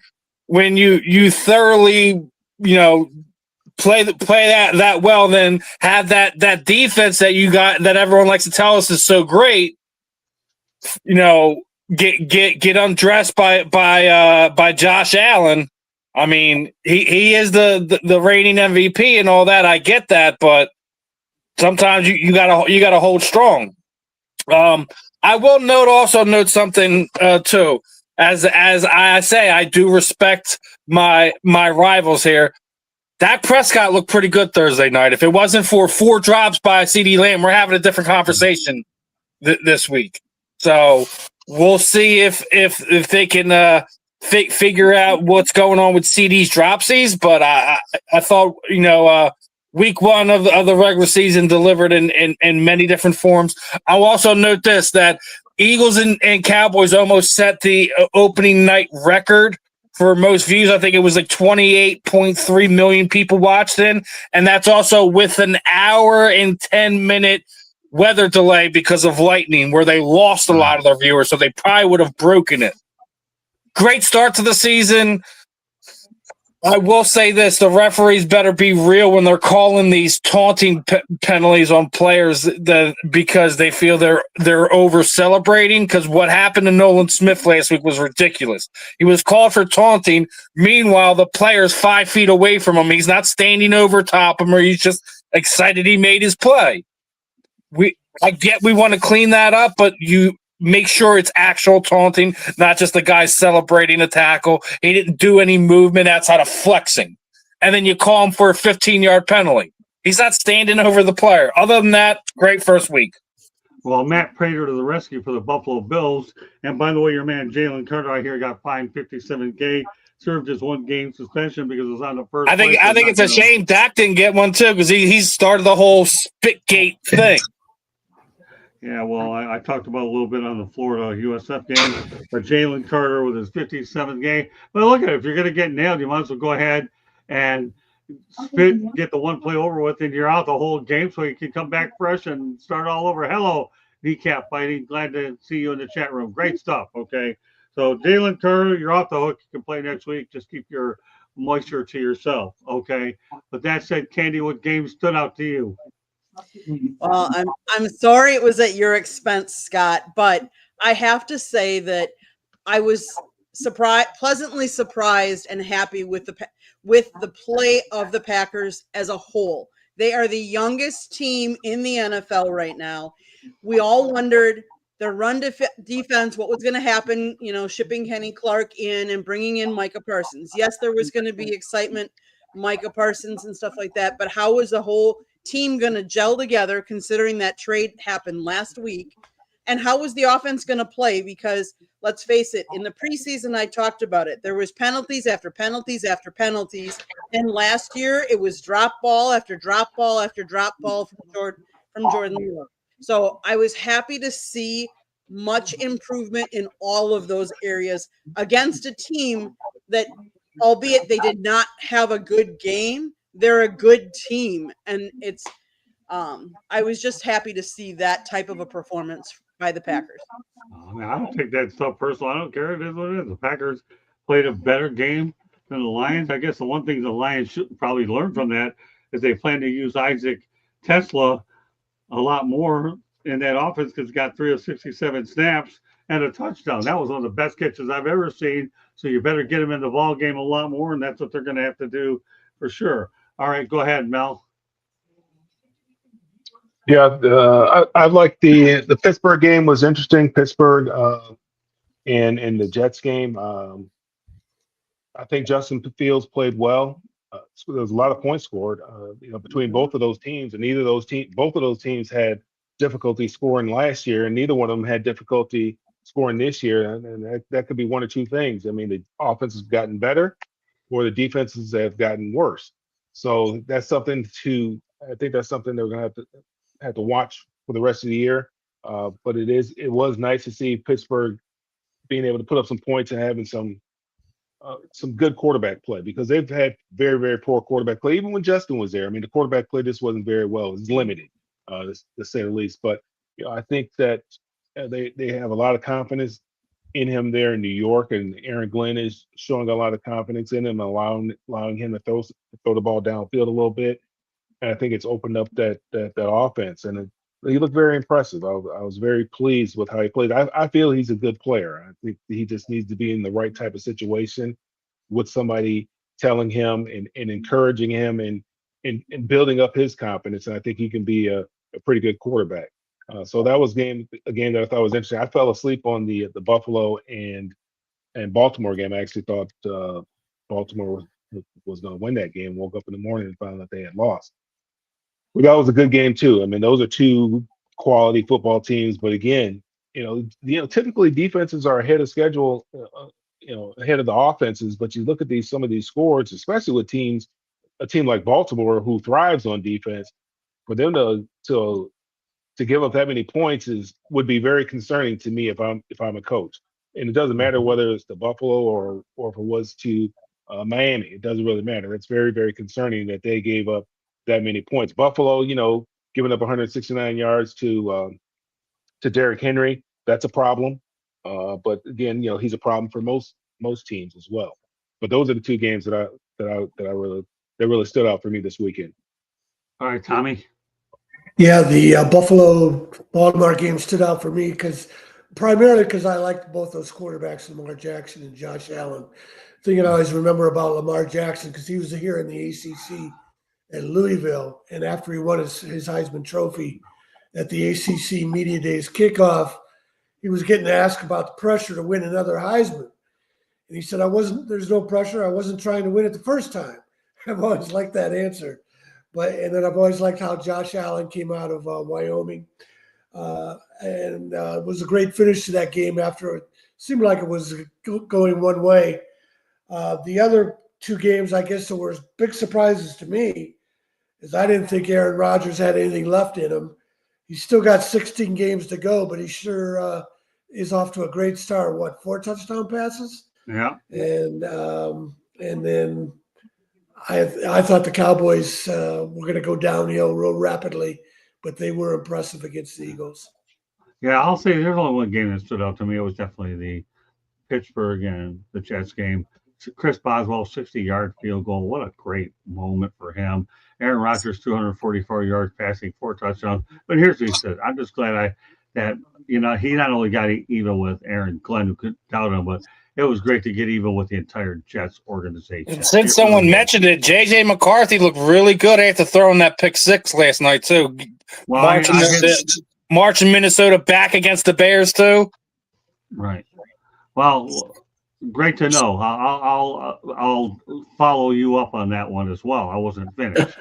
you thoroughly play that well, then have that defense that you got that everyone likes to tell us is so great. Get undressed by Josh Allen. I mean, he is the reigning MVP and all that. I get that, but sometimes you gotta hold strong. I will note something too. As I say, I do respect my rivals here. Dak Prescott looked pretty good Thursday night. If it wasn't for 4 drops by CeeDee Lamb, we're having a different conversation this week. So we'll see if they can figure out what's going on with CeeDee's dropsies. But I thought week 1 of the regular season delivered in many different forms. I'll also note this, that Eagles and Cowboys almost set the opening night record for most views. I think it was like 28.3 million people watched in, and that's also with an hour and 10-minute weather delay because of lightning, where they lost a lot of their viewers, so they probably would have broken it. Great start to the season. I will say this: the referees better be real when they're calling these taunting penalties on players because they feel they're over celebrating. Because what happened to Nolan Smith last week was ridiculous. He was called for taunting. Meanwhile, the player's 5 feet away from him. He's not standing over top him, or he's just excited he made his play. I get we want to clean that up, but you make sure it's actual taunting, not just the guy celebrating a tackle. He didn't do any movement outside of flexing. And then you call him for a 15-yard penalty. He's not standing over the player. Other than that, great first week. Well, Matt Prater to the rescue for the Buffalo Bills. And by the way, your man Jalen Carter out here got fined $57K, served his 1-game suspension because it was on the first. I think it's a shame Dak didn't get one too, because he started the whole Spitgate thing. Yeah, well, I talked about a little bit on the Florida USF game, but Jalen Carter with his 57th game. But look at it, if you're going to get nailed, you might as well go ahead and get the one play over with, and you're out the whole game so you can come back fresh and start all over. Hello, Kneecap Fighting. Glad to see you in the chat room. Great stuff, okay? So, Jalen Carter, you're off the hook. You can play next week. Just keep your moisture to yourself, okay? But that said, Candy, what game stood out to you? Well, I'm sorry it was at your expense, Scott, but I have to say that I was pleasantly surprised and happy with the play of the Packers as a whole. They are the youngest team in the NFL right now. We all wondered their run defense, what was going to happen, shipping Kenny Clark in and bringing in Micah Parsons. Yes, there was going to be excitement, Micah Parsons and stuff like that, but how was the whole team going to gel together considering that trade happened last week? And how was the offense going to play? Because let's face it, in the preseason, I talked about it. There was penalties after penalties after penalties. And last year it was drop ball after drop ball after drop ball from Jordan Love. So I was happy to see much improvement in all of those areas against a team that, albeit they did not have a good game, they're a good team. And it's I was just happy to see that type of a performance by the Packers. I mean, I don't take that stuff personal. I don't care. It is what it is. The Packers played a better game than the Lions. I guess the one thing the Lions should probably learn from that is they plan to use Isaac Tesla a lot more in that offense because he got 3 of 67 snaps and a touchdown. That was one of the best catches I've ever seen. So you better get him in the ball game a lot more, and that's what they're going to have to do for sure. All right, go ahead, Mel. Yeah, I like the Pittsburgh game was interesting. Pittsburgh and the Jets game. I think Justin Fields played well. So there was a lot of points scored, between both of those teams, and both of those teams had difficulty scoring last year, and neither one of them had difficulty scoring this year. And that could be one or two things. I mean, the offense has gotten better, or the defenses have gotten worse. So that's something I think that's something they're going to have to watch for the rest of the year. But it was nice to see Pittsburgh being able to put up some points and having some good quarterback play, because they've had very, very poor quarterback play. Even when Justin was there, I mean, the quarterback play just wasn't very well. It was limited, to say the least. But I think that they have a lot of confidence in him there in New York, and Aaron Glenn is showing a lot of confidence in him, allowing him to throw the ball downfield a little bit. And I think it's opened up that offense, and he looked very impressive. I was very pleased with how he played. I feel he's a good player. I think he just needs to be in the right type of situation with somebody telling him and encouraging him and building up his confidence. And I think he can be a pretty good quarterback. So that was a game that I thought was interesting. I fell asleep on the Buffalo and Baltimore game. I actually thought Baltimore was going to win that game. Woke up in the morning and found that they had lost. Well, that was a good game too. I mean, those are two quality football teams. But again, typically defenses are ahead of schedule, ahead of the offenses. But you look at some of these scores, especially with a team like Baltimore who thrives on defense. For them to give up that many points would be very concerning to me if I'm a coach. And it doesn't matter whether it's to Buffalo or if it was to Miami. It doesn't really matter. It's very, very concerning that they gave up that many points. Buffalo, giving up 169 yards to Derrick Henry, that's a problem. But again, he's a problem for most teams as well. But those are the two games that really stood out for me this weekend. All right, Tommy. Yeah, the Buffalo-Baltimore game stood out for me primarily because I liked both those quarterbacks, Lamar Jackson and Josh Allen. The thing I always remember about Lamar Jackson, because he was here in the ACC at Louisville, and after he won his Heisman Trophy at the ACC Media Days kickoff, he was getting asked about the pressure to win another Heisman. And he said, there's no pressure. I wasn't trying to win it the first time. I've always liked that answer. And then I've always liked how Josh Allen came out of Wyoming. And it was a great finish to that game after it seemed like it was going one way. The other two games, I guess, that were big surprises to me is I didn't think Aaron Rodgers had anything left in him. He's still got 16 games to go, but he sure is off to a great start. 4 touchdown passes? Yeah. And then I thought the Cowboys were going to go downhill real rapidly, but they were impressive against the Eagles. Yeah, I'll say there's only one game that stood out to me. It was definitely the Pittsburgh and the Jets game. Chris Boswell, 60-yard field goal. What a great moment for him. Aaron Rodgers, 244 yards passing, 4 touchdowns. But here's what he said. I'm just glad that he not only got even with Aaron Glenn, who could doubt him, but it was great to get even with the entire Jets organization. And since someone mentioned it, J.J. McCarthy looked really good after throwing that pick 6 last night, too. Well, marching Minnesota back against the Bears, too. Right. Well, great to know. I'll follow you up on that one as well. I wasn't finished.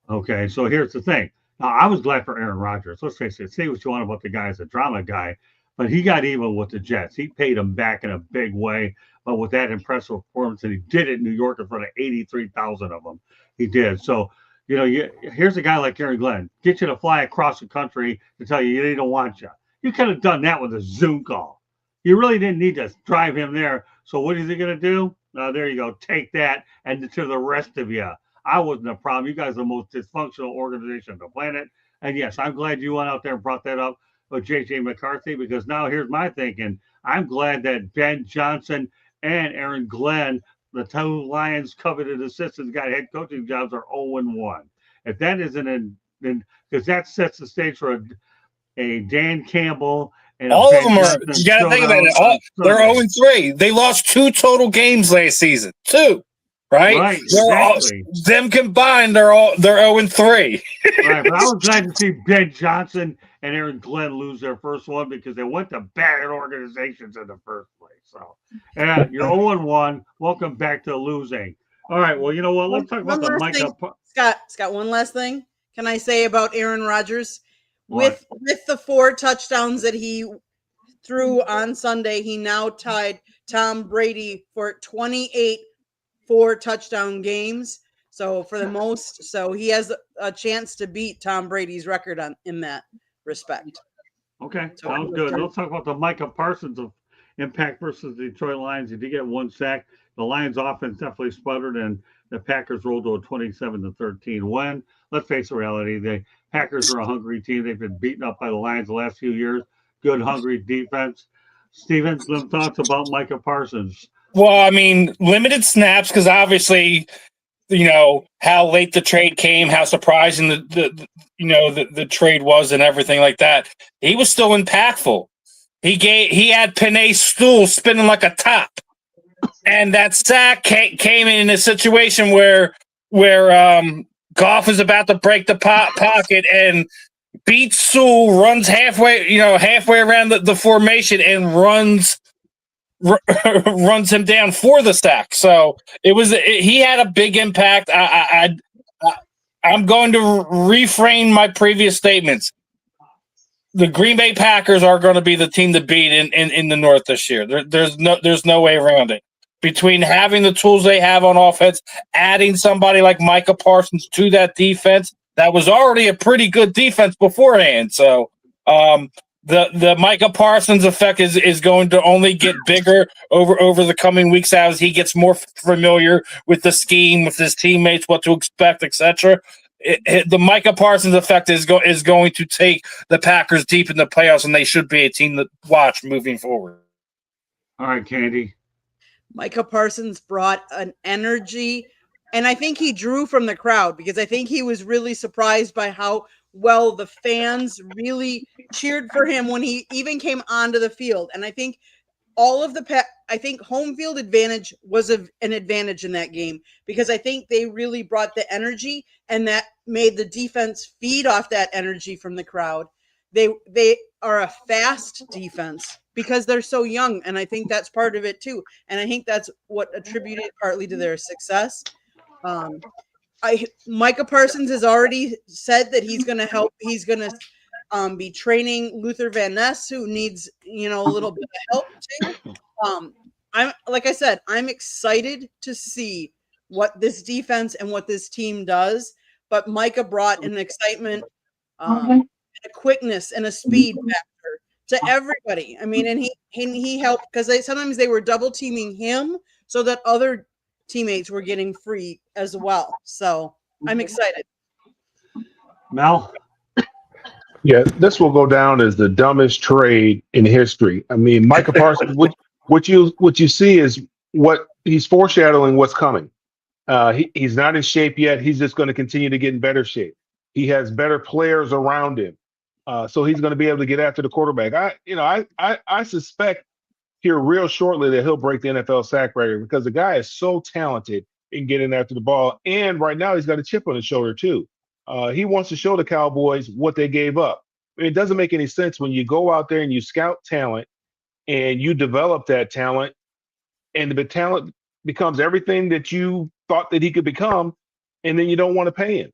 Okay, so here's the thing. Now, I was glad for Aaron Rodgers. Let's face it. Say what you want about the guy as a drama guy, but he got even with the Jets. He paid them back in a big way, but with that impressive performance, and he did it in New York in front of 83,000 of them. He did. So, here's a guy like Aaron Glenn. Get you to fly across the country to tell you they don't want you. You could have done that with a Zoom call. You really didn't need to drive him there. So what is he going to do? There you go. Take that. And to the rest of you, I wasn't a problem. You guys are the most dysfunctional organization on the planet. And yes, I'm glad you went out there and brought that up with J.J. McCarthy, because now here's my thinking. I'm glad that Ben Johnson and Aaron Glenn, the two Lions coveted assistants, got head coaching jobs, are 0-1. If that isn't because that sets the stage for a Dan Campbell. And all of them are. You got to think about it. They're 0-3. They lost 2 total games last season. 2, right? Right. Exactly. Them combined, they're 0-3. Right. But I was glad to see Ben Johnson and Aaron Glenn lose their first one, because they went to bad organizations in the first place. So, yeah, you're 0-1. Welcome back to losing. All right. Well, you know what? Let's talk about the Micah. Scott, one last thing. Can I say about Aaron Rodgers? With the 4 touchdowns that he threw on Sunday, he now tied Tom Brady for 28 4-touchdown games. So for the most, so he has a chance to beat Tom Brady's record in that respect. Okay, sounds good. Let's talk about the Micah Parsons of impact versus the Detroit Lions. He did get 1 sack. The Lions offense definitely sputtered, and the Packers rolled to a 27-13 win. Let's face the reality. The Packers are a hungry team. They've been beaten up by the Lions the last few years. Good, hungry defense. Steven, some thoughts about Micah Parsons? Well, I mean, limited snaps because obviously, how late the trade came, how surprising the trade was, and everything like that. He was still impactful. He had Penei Sewell spinning like a top, and that sack came in a situation where Goff is about to break the pocket and beats Sewell, runs halfway around the formation and runs him down for the sack. So he had a big impact. I'm going to reframe my previous statements. The Green Bay Packers are going to be the team to beat in the North this year. There's no way around it. Between having the tools they have on offense, adding somebody like Micah Parsons to that defense, that was already a pretty good defense beforehand. So the Micah Parsons effect is going to only get bigger over the coming weeks as he gets more familiar with the scheme, with his teammates, what to expect, etc. The Micah Parsons effect is going to take the Packers deep in the playoffs, and they should be a team to watch moving forward. All right, Candy. Micah Parsons brought an energy, and I think he drew from the crowd because I think he was really surprised by how well the fans really cheered for him when he even came onto the field. And I think I think home field advantage was an advantage in that game because I think they really brought the energy, and that made the defense feed off that energy from the crowd. They are a fast defense because they're so young, and I think that's part of it too. And I think that's what attributed partly to their success. Micah Parsons has already said that he's going to help. He's going to be training Luther Van Ness, who needs a little bit of help too. I'm excited to see what this defense and what this team does. But Micah brought an excitement, and a quickness, and a speed factor to everybody. I mean, and he helped because sometimes they were double teaming him so that other teammates were getting free as well. So I'm excited. Mel? Yeah, this will go down as the dumbest trade in history. I mean, Micah Parsons, what you see is what he's foreshadowing what's coming. He's not in shape yet. He's just going to continue to get in better shape. He has better players around him. So he's going to be able to get after the quarterback. I suspect here real shortly that he'll break the NFL sack record because the guy is so talented in getting after the ball. And right now he's got a chip on his shoulder too. He wants to show the Cowboys what they gave up. It doesn't make any sense when you go out there and you scout talent and you develop that talent, and the talent becomes everything that you thought that he could become, and then you don't want to pay him.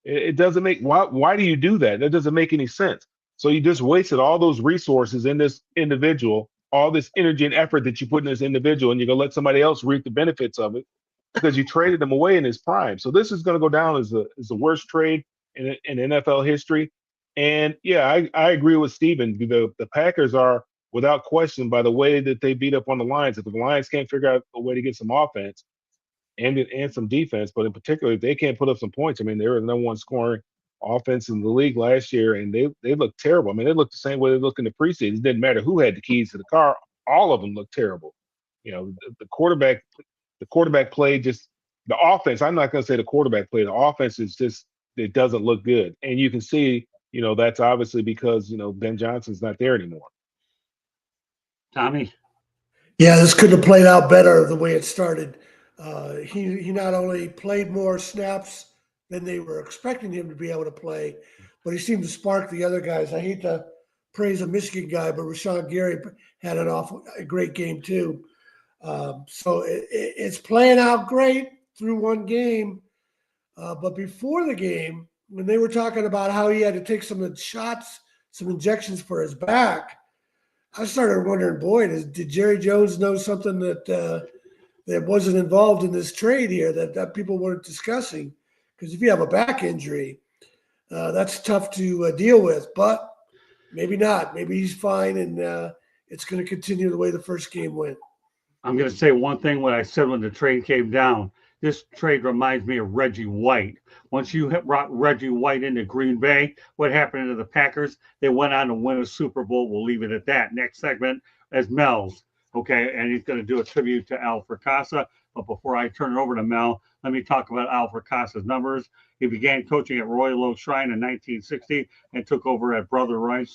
It doesn't make why do you do that? That doesn't make any sense. So you just wasted all those resources in this individual, all this energy and effort that you put in this individual, and you're gonna let somebody else reap the benefits of it because you traded him away in his prime. So this is gonna go down as the worst trade in NFL history. And yeah, I agree with Steven. The Packers are without question by the way that they beat up on the Lions. If the Lions can't figure out a way to get some offense and some defense, but in particular, if they can't put up some points, I mean, they were the number one scoring offense in the league last year, and they looked terrible. I mean, they looked the same way they looked in the preseason. It didn't matter who had the keys to the car; all of them looked terrible. The quarterback play, just the offense. I'm not going to say the quarterback play. The offense is just it doesn't look good, and you can see, that's obviously because Ben Johnson's not there anymore. Tommy? Yeah, this could have played out better the way it started. He not only played more snaps than they were expecting him to be able to play, but he seemed to spark the other guys. I hate to praise a Michigan guy, but Rashawn Gary had a great game too. So it's playing out great through one game. But before the game, when they were talking about how he had to take some shots, some injections for his back, I started wondering, boy, did Jerry Jones know something that wasn't involved in this trade here that people weren't discussing? Because if you have a back injury, that's tough to deal with. But maybe not. Maybe he's fine, and it's going to continue the way the first game went. I'm going to say one thing what I said when the trade came down. This trade reminds me of Reggie White. Once you brought Reggie White into Green Bay, what happened to the Packers? They went on to win a Super Bowl. We'll leave it at that. Next segment, as Mel's. Okay, and he's going to do a tribute to Al Fracassa. But before I turn it over to Mel, let me talk about Al Fracassa's numbers. He began coaching at Royal Oak Shrine in 1960 and took over at Birmingham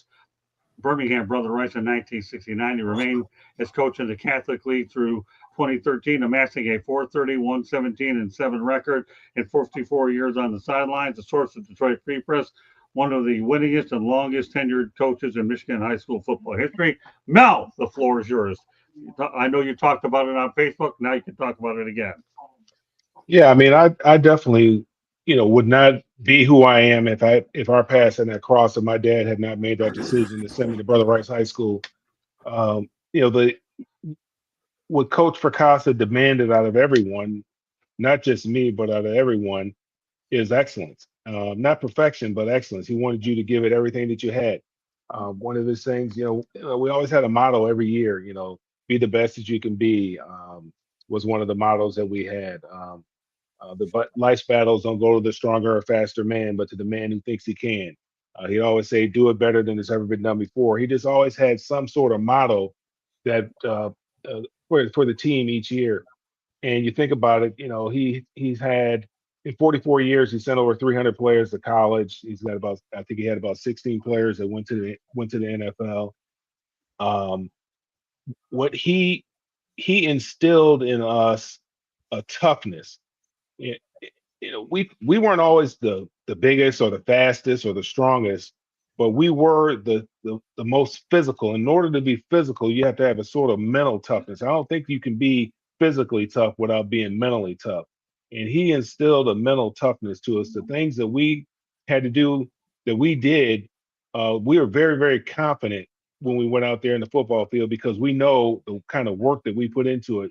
Brother Rice in 1969. He remained as coach in the Catholic League through 2013, amassing a 430, 117, and 7 record in 54 years on the sidelines. A source of Detroit Free Press, one of the winningest and longest tenured coaches in Michigan high school football history. Mel, the floor is yours. I know you talked about it on Facebook. Now you can talk about it again. Yeah, I mean, I definitely, would not be who I am if our paths had not crossed and my dad had not made that decision to send me to Brother Rice High School. The what Coach Fracassa demanded out of everyone, not just me, but out of everyone, is excellence. Not perfection, but excellence. He wanted you to give it everything that you had. One of his things, we always had a motto every year, be the best that you can be, was one of the mottos that we had. Life's battles don't go to the stronger or faster man, but to the man who thinks he can. He'd always say, do it better than it's ever been done before. He just always had some sort of motto that for the team each year. And you think about it, he's had in 44 years, he sent over 300 players to college. I think he had about 16 players that went to the NFL. What he instilled in us a toughness. It- we weren't always the biggest or the fastest or the strongest, but we were the most physical. In order to be physical, you have to have a sort of mental toughness. I don't think you can be physically tough without being mentally tough. And he instilled a mental toughness to us. The things that we had to do, that we did, we were very, very confident when we went out there in the football field because we know the kind of work that we put into it.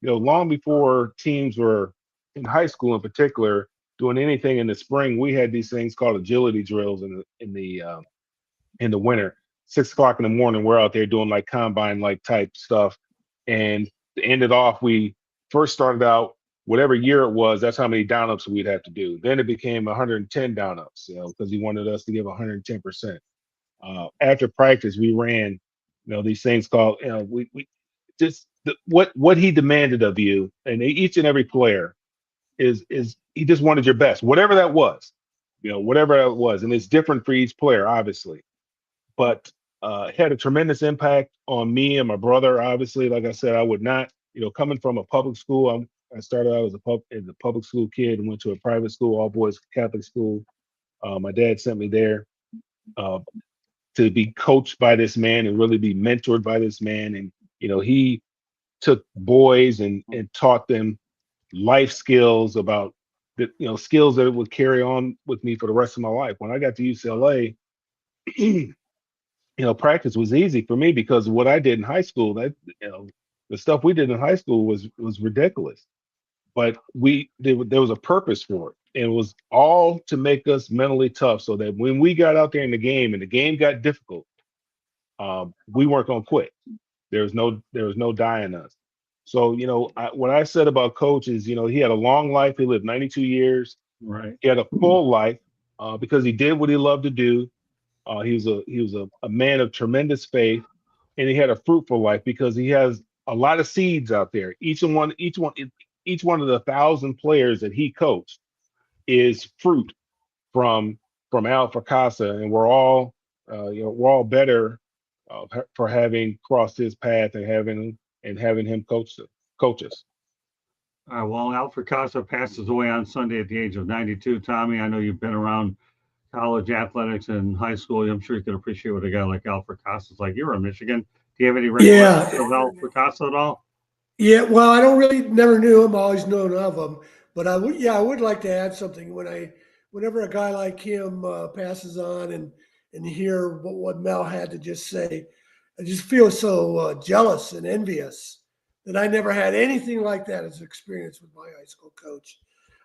Long before teams were in high school in particular doing anything in the spring, we had these things called agility drills in the winter. 6 o'clock in the morning, we're out there doing like combine like type stuff. And to end it off, we first started out whatever year it was, that's how many down ups we'd have to do. Then it became 110 down ups, because he wanted us to give 110%. After practice, we ran, these things called, we just what he demanded of you, and each and every player is he just wanted your best, whatever that was, whatever that was, and it's different for each player, obviously, but had a tremendous impact on me and my brother. Obviously, like I said, I would not, coming from a public school, I started out as a public school kid and went to a private school, all boys Catholic school. My dad sent me there to be coached by this man and really be mentored by this man, and he took boys and taught them life skills about the skills that would carry on with me for the rest of my life. When I got to UCLA, practice was easy for me because of what I did in high school. That the stuff we did in high school was ridiculous, but there was a purpose for it, and it was all to make us mentally tough, so that when we got out there in the game and the game got difficult, we weren't gonna quit. There was no dying us. So, what I said about Coach is, he had a long life. He lived 92 years. Right. He had a full life because he did what he loved to do. He was a man of tremendous faith, and he had a fruitful life because he has a lot of seeds out there. Each one of the 1,000 players that he coached is fruit from Al Fracassa, and we're all better for having crossed his path and having him coach us. Well, Alfred Casa passes away on Sunday at the age of 92. Tommy, I know you've been around college athletics and high school. I'm sure you can appreciate what a guy like Alfred Casa is like. You're in Michigan. Do you have any recollection of Alfred Casa at all? Yeah, well, I don't really never knew him, always known of him, but I would like to add something whenever a guy like him passes on and hear what Mel had to just say. I just feel so jealous and envious that I never had anything like that as an experience with my high school coach.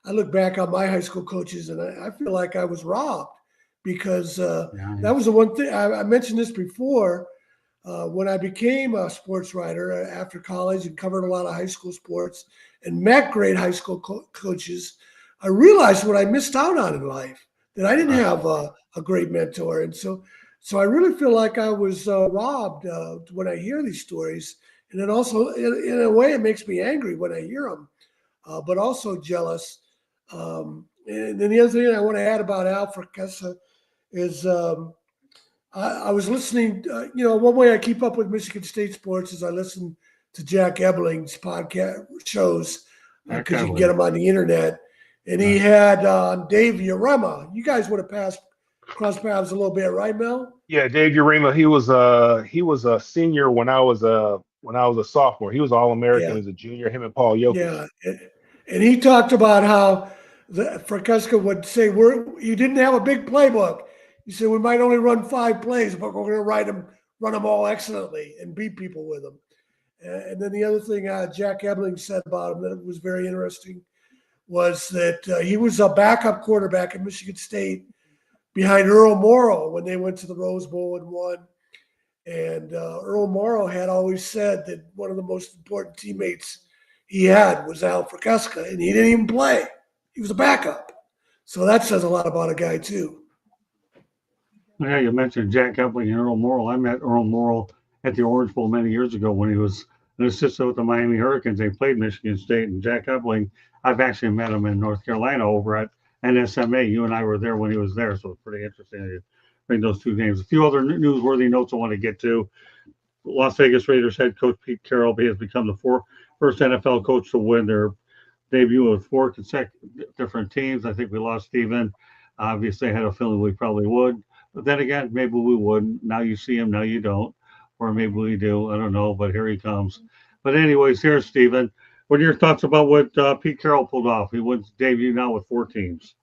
I look back on my high school coaches and I feel like I was robbed because that was the one thing I mentioned this before. When I became a sports writer after college and covered a lot of high school sports and met great high school coaches, I realized what I missed out on in life, that I didn't have a great mentor. And so So I really feel like I was robbed when I hear these stories. And then also, in a way, it makes me angry when I hear them, but also jealous. And then the other thing I want to add about Al Fracassa is I was listening. One way I keep up with Michigan State sports is I listen to Jack Ebling's podcast shows because you can get them on the internet. And he had Dave Urema. You guys would have crossed paths a little bit, right, Mel? Yeah, Dave Urema. He was a senior when I was a sophomore. He was All-American as a junior. Him and Paul Jokic. Yeah, and he talked about how Fracassa would say, "You didn't have a big playbook." He said, "We might only run 5 plays, but we're going to run them all excellently and beat people with them." And then the other thing Jack Ebling said about him that was very interesting was that he was a backup quarterback at Michigan State behind Earl Morrow when they went to the Rose Bowl and won. And Earl Morrow had always said that one of the most important teammates he had was Al Fracassa, and he didn't even play. He was a backup. So that says a lot about a guy, too. Yeah, you mentioned Jack Ebling and Earl Morrall. I met Earl Morrall at the Orange Bowl many years ago when he was an assistant with the Miami Hurricanes. They played Michigan State, and Jack Ebling, I've actually met him in North Carolina over at NSMA. You and I were there when he was there, so it's pretty interesting to bring those two names. A few other newsworthy notes I want to get to. Las Vegas Raiders head coach Pete Carroll has become the first NFL coach to win their debut with 4 consecutive different teams. I think we lost Steven. Obviously, I had a feeling we probably would. But then again, maybe we wouldn't. Now you see him, now you don't. Or maybe we do. I don't know, but here he comes. But anyways, here's Steven. What are your thoughts about what Pete Carroll pulled off? He wins debut now with 4 teams.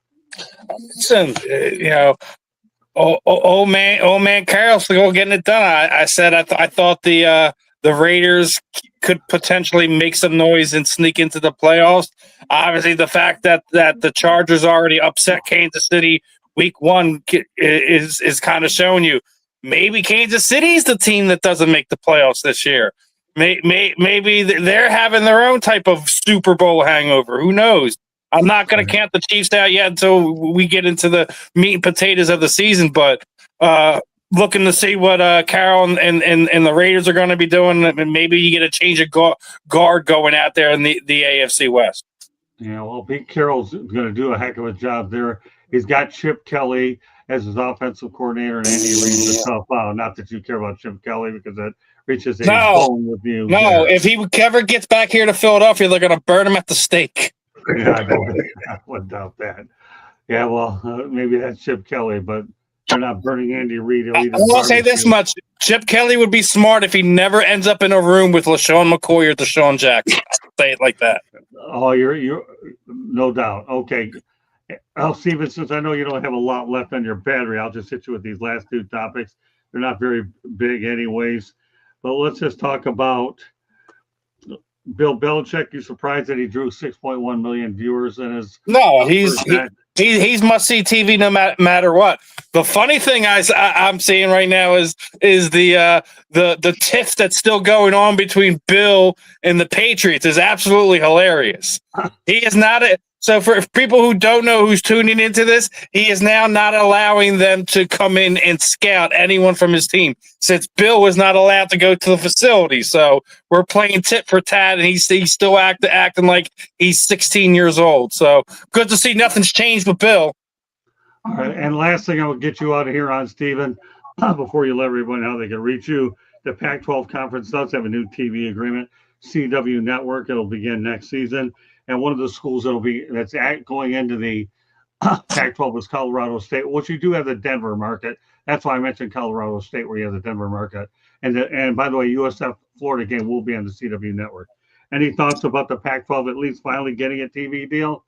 Listen, old man Carroll's still getting it done. I said I thought the Raiders could potentially make some noise and sneak into the playoffs. Obviously, the fact that the Chargers already upset Kansas City week 1 is kind of showing you maybe Kansas City is the team that doesn't make the playoffs this year. Maybe they're having their own type of Super Bowl hangover. Who knows? I'm not going to count the Chiefs out yet until we get into the meat and potatoes of the season, but looking to see what Carroll and the Raiders are going to be doing. And maybe you get a change of guard going out there in the AFC West. Yeah, well, Pete Carroll's going to do a heck of a job there. He's got Chip Kelly as his offensive coordinator, and Andy Reid to tough out. Not that you care about Chip Kelly because that reaches a bone with you. No, if he ever gets back here to Philadelphia, they're going to burn him at the stake. Yeah, I wouldn't doubt that. Yeah, well, maybe that's Chip Kelly, but they're not burning Andy Reid. I'll say this much. Chip Kelly would be smart if he never ends up in a room with LaShawn McCoy or Deshaun Jackson. I'll say it like that. Oh, you're no doubt. Okay. Well, Steven, since I know you don't have a lot left on your battery, I'll just hit you with these last 2 topics. They're not very big anyways. But let's just talk about Bill Belichick. You surprised that he drew 6.1 million viewers in his he's must-see TV no matter what. The funny thing I'm seeing right now is the tiff that's still going on between Bill and the Patriots is absolutely hilarious. He is not so for people who don't know who's tuning into this, he is now not allowing them to come in and scout anyone from his team since Bill was not allowed to go to the facility. So we're playing tit for tat, and he's still acting like he's 16 years old. So good to see nothing's changed with Bill. All right, and last thing I will get you out of here on, Steven, before you let everyone know how they can reach you. The Pac-12 conference does have a new TV agreement, CW Network. It'll begin next season. And one of the schools that's going into the Pac-12 is Colorado State, which you do have the Denver market. That's why I mentioned Colorado State, where you have the Denver market. And by the way, USF Florida game will be on the CW Network. Any thoughts about the Pac-12 at least finally getting a TV deal?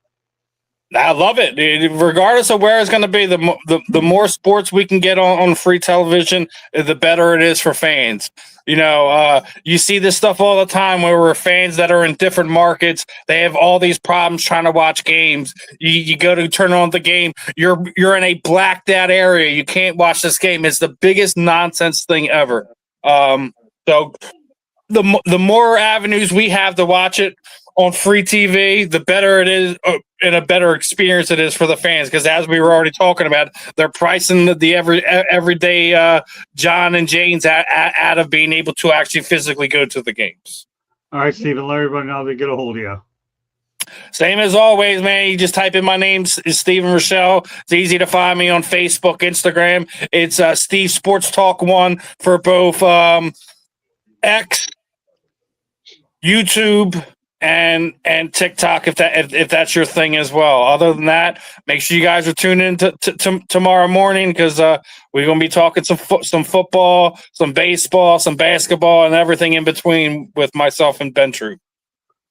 I love it. Regardless of where it's going to be, the more sports we can get on free television, the better it is for fans. You see this stuff all the time where we're fans that are in different markets. They have all these problems trying to watch games. You go to turn on the game. You're in a blacked out area. You can't watch this game. It's the biggest nonsense thing ever. So the more avenues we have to watch it, on free TV, the better it is, and a better experience it is for the fans. Because as we were already talking about, they're pricing the everyday John and Jane's out of being able to actually physically go to the games. All right, Stephen, let everybody know they get a hold of you. Same as always, man. You just type in my name is Stephen Rochelle. It's easy to find me on Facebook, Instagram. It's Steve Sports Talk 1 for both X, YouTube, and TikTok if that's your thing as well. Other than that, make sure you guys are tuning in to tomorrow morning because we're gonna be talking some football, some baseball, some basketball, and everything in between with myself and Ben Troop.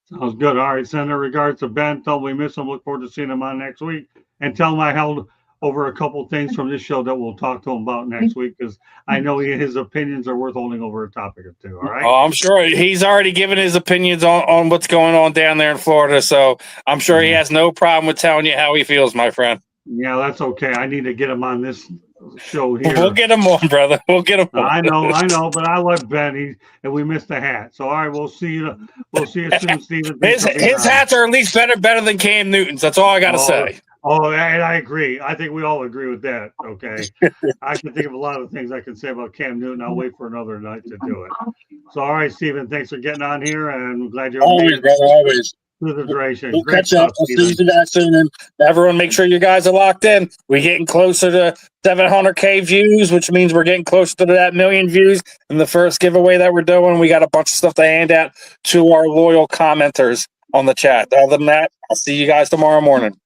Sounds good. All right. Send our regards to Ben. Tell him we miss him. Look forward to seeing him on next week. And tell him I held over a couple things from this show that we'll talk to him about next week because I know his opinions are worth holding over a topic or two. All right. Oh, I'm sure he's already given his opinions on what's going on down there in Florida. So I'm sure he has no problem with telling you how he feels, my friend. Yeah, that's okay. I need to get him on this show here. We'll get him on, brother. We'll get him on. I know, but I love Ben. And we missed the hat. So all right, we'll see you soon, Stephen. His hats are at least better than Cam Newton's. That's all I gotta say. Oh, and I agree. I think we all agree with that. Okay. I can think of a lot of things I can say about Cam Newton. I'll wait for another night to do it. So all right, Stephen, thanks for getting on here, and I'm glad you're always, brother, always. Through the duration. We'll Great catch stuff, up. We'll Stephen. see you guys soon. And everyone, make sure you guys are locked in. We're getting closer to 700K views, which means we're getting closer to that million views. And the first giveaway that we're doing, we got a bunch of stuff to hand out to our loyal commenters on the chat. Other than that, I'll see you guys tomorrow morning.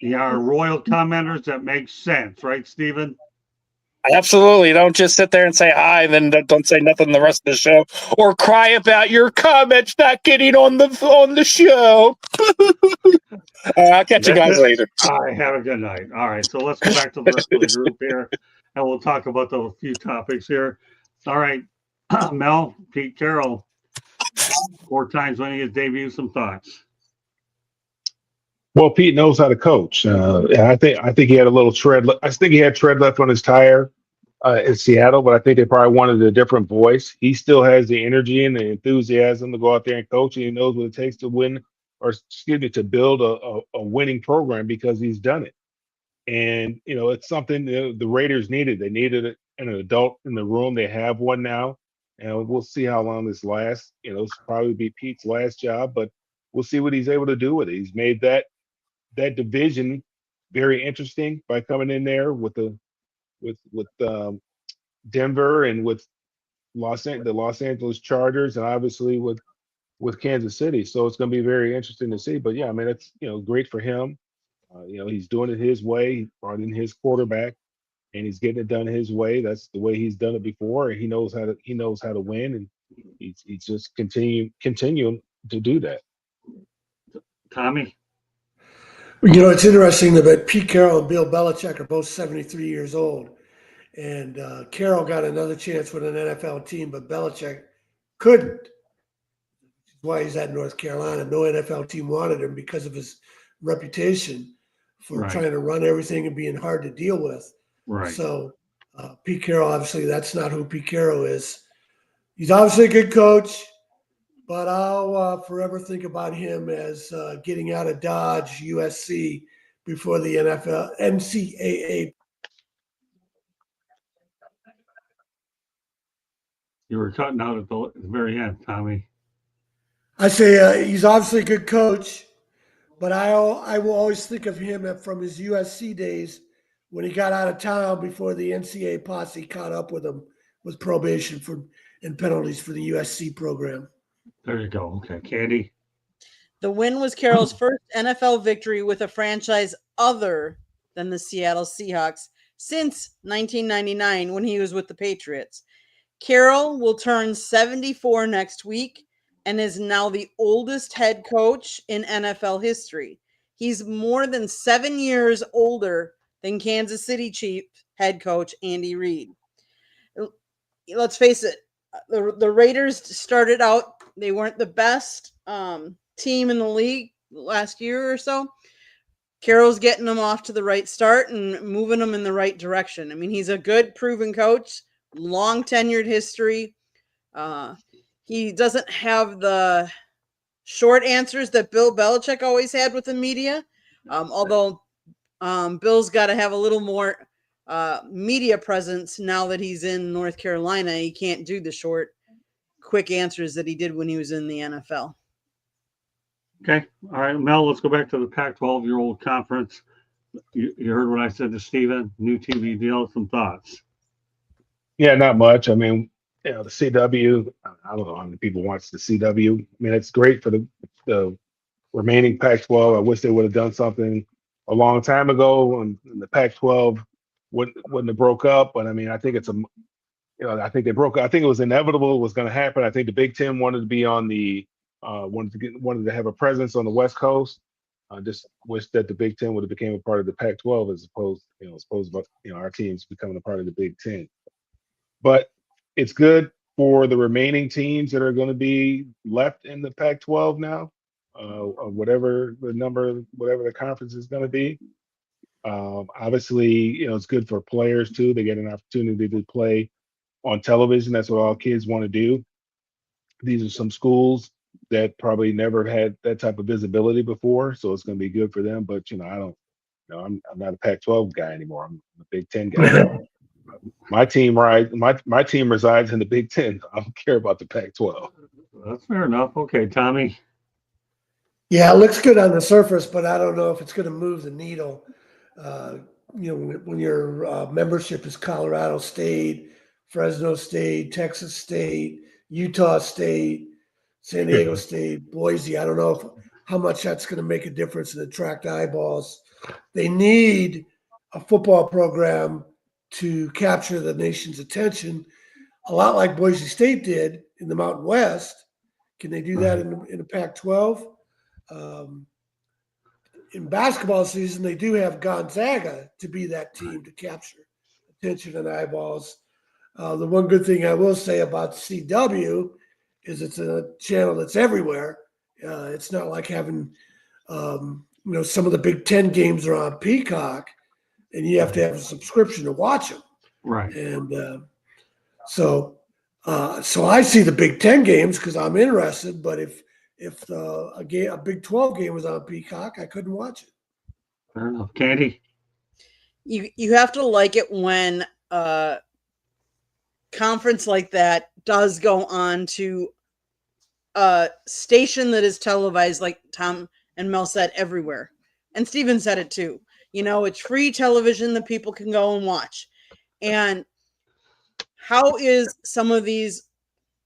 Yeah, our royal commenters that makes sense, right, Stephen? Absolutely. Don't just sit there and say hi and then don't say nothing the rest of the show or cry about your comments not getting on the show. I'll catch you guys later. All right, have a good night. All right, so let's go back to the rest of the group here, and we'll talk about a few topics here. All right, Mel, Pete Carroll, 4 times winning his debut. Some thoughts. Well, Pete knows how to coach. I think he had a little tread. I think he had tread left on his tire in Seattle, but I think they probably wanted a different voice. He still has the energy and the enthusiasm to go out there and coach, and he knows what it takes to win, or excuse me, to build a winning program because he's done it. And it's something the Raiders needed. They needed an adult in the room. They have one now, and we'll see how long this lasts. This will probably be Pete's last job, but we'll see what he's able to do with it. He's made that division very interesting by coming in there with Denver and with the Los Angeles Chargers, and obviously with Kansas City. So it's going to be very interesting to see. But yeah, I mean, it's great for him. He's doing it his way. He brought in his quarterback, and he's getting it done his way. That's the way he's done it before, and he knows how to win, and he's just continuing to do that. Tommy. It's interesting that Pete Carroll and Bill Belichick are both 73 years old. And Carroll got another chance with an NFL team, but Belichick couldn't. That's why he's at North Carolina. No NFL team wanted him because of his reputation for trying to run everything and being hard to deal with. Right. So Pete Carroll, obviously, that's not who Pete Carroll is. He's obviously a good coach. But I'll forever think about him as getting out of Dodge, USC, before the NCAA. You were cutting out at the very end, Tommy. I say he's obviously a good coach, but I will always think of him from his USC days when he got out of town before the NCAA posse caught up with him with probation and penalties for the USC program. There you go. Okay, Candy. The win was Carroll's first NFL victory with a franchise other than the Seattle Seahawks since 1999 when he was with the Patriots. Carroll will turn 74 next week and is now the oldest head coach in NFL history. He's more than 7 years older than Kansas City Chief head coach Andy Reid. Let's face it, the Raiders started out, they weren't the best team in the league last year or so. Carroll's getting them off to the right start and moving them in the right direction. I mean, he's a good, proven coach, long tenured history. He doesn't have the short answers that Bill Belichick always had with the media. Although Bill's got to have a little more media presence now that he's in North Carolina. He can't do the short, quick answers that he did when he was in the NFL. Okay. All right, Mel, let's go back to the Pac-12, your old conference. You heard what I said to Steven, new TV deal, some thoughts. Yeah, not much. I mean, the CW, I don't know how many people watch the CW. I mean, it's great for the remaining Pac-12. I wish they would have done something a long time ago when the Pac-12 wouldn't have broke up. But I mean, I think I think they broke up. I think it was inevitable. It was going to happen. I think the Big Ten wanted to be on wanted to have a presence on the West Coast. I just wish that the Big Ten would have became a part of the Pac-12 as opposed our teams becoming a part of the Big Ten. But it's good for the remaining teams that are going to be left in the Pac-12 now, whatever the conference is going to be. Obviously, it's good for players too. They get an opportunity to play on television. That's what all kids want to do. These are some schools that probably never had that type of visibility before, so it's going to be good for them. But I'm not a Pac-12 guy anymore. I'm a Big Ten guy. My team resides in the Big Ten. I don't care about the Pac-12. That's fair enough. Okay, Tommy. Yeah, it looks good on the surface, but I don't know if it's going to move the needle. When your membership is Colorado State, Fresno State, Texas State, Utah State, San Diego State, Boise, I don't know how much that's going to make a difference and attract eyeballs. They need a football program to capture the nation's attention, a lot like Boise State did in the Mountain West. Can they do that in the Pac-12? In basketball season, they do have Gonzaga to be that team to capture attention and eyeballs. The one good thing I will say about CW is it's a channel that's everywhere. It's not like having, some of the Big Ten games are on Peacock, and you have to have a subscription to watch them. Right. And so I see the Big Ten games because I'm interested. But if a Big 12 game was on Peacock, I couldn't watch it. Fair enough. Candy? You have to like it when a conference like that does go on to a station that is televised, like Tom and Mel said, everywhere. And Steven said it too. It's free television that people can go and watch. And how is some of these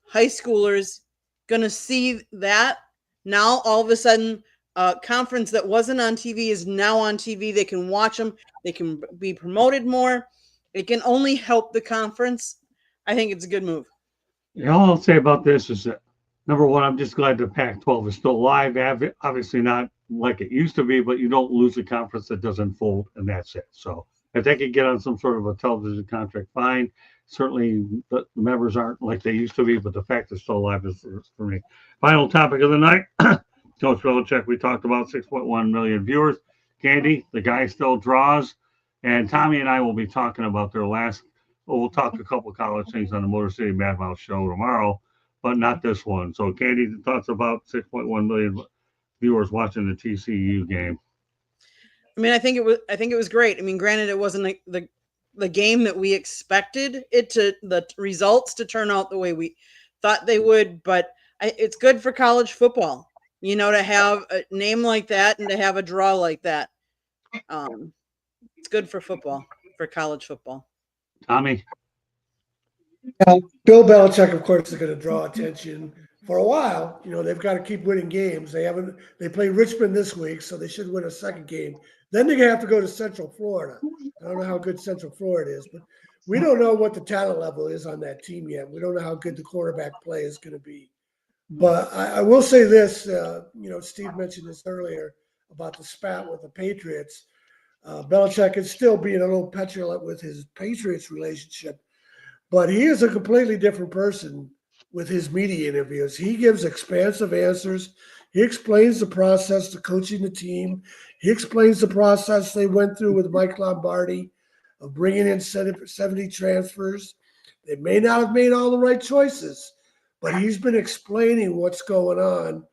high schoolers going to see that now all of a sudden a conference that wasn't on TV is now on TV? They can watch them. They can be promoted more. It can only help the conference. I think it's a good move. Yeah, all I'll say about this is that, number one, I'm just glad the Pac-12 is still alive. Obviously not like it used to be, but you don't lose a conference that doesn't fold, and that's it. So if they could get on some sort of a television contract, fine. Certainly the members aren't like they used to be, but the fact it's still alive is for me. Final topic of the night. Coach Belichick, we talked about 6.1 million viewers. Candy, the guy still draws. And Tommy and I will be talking about we'll talk a couple college things on the Motor City Mad Mouse show tomorrow, but not this one. So Candy, thoughts about 6.1 million viewers watching the TCU game? I mean, I think it was great. I mean, granted, it wasn't the game that we expected the results to turn out the way we thought they would, but it's good for college football, to have a name like that and to have a draw like that. It's good for football, for college football. Tommy? Bill Belichick, of course, is going to draw attention for a while. They've got to keep winning games. They play Richmond this week, so they should win a second game. Then they're going to have to go to Central Florida. I don't know how good Central Florida is, but we don't know what the talent level is on that team yet. We don't know how good the quarterback play is going to be. But I will say this, Steve mentioned this earlier about the spat with the Patriots. Belichick is still being a little petulant with his Patriots relationship, but he is a completely different person with his media interviews. He gives expansive answers. He explains the process to coaching the team. He explains the process they went through with Mike Lombardi of bringing in 70 transfers. They may not have made all the right choices, but he's been explaining what's going on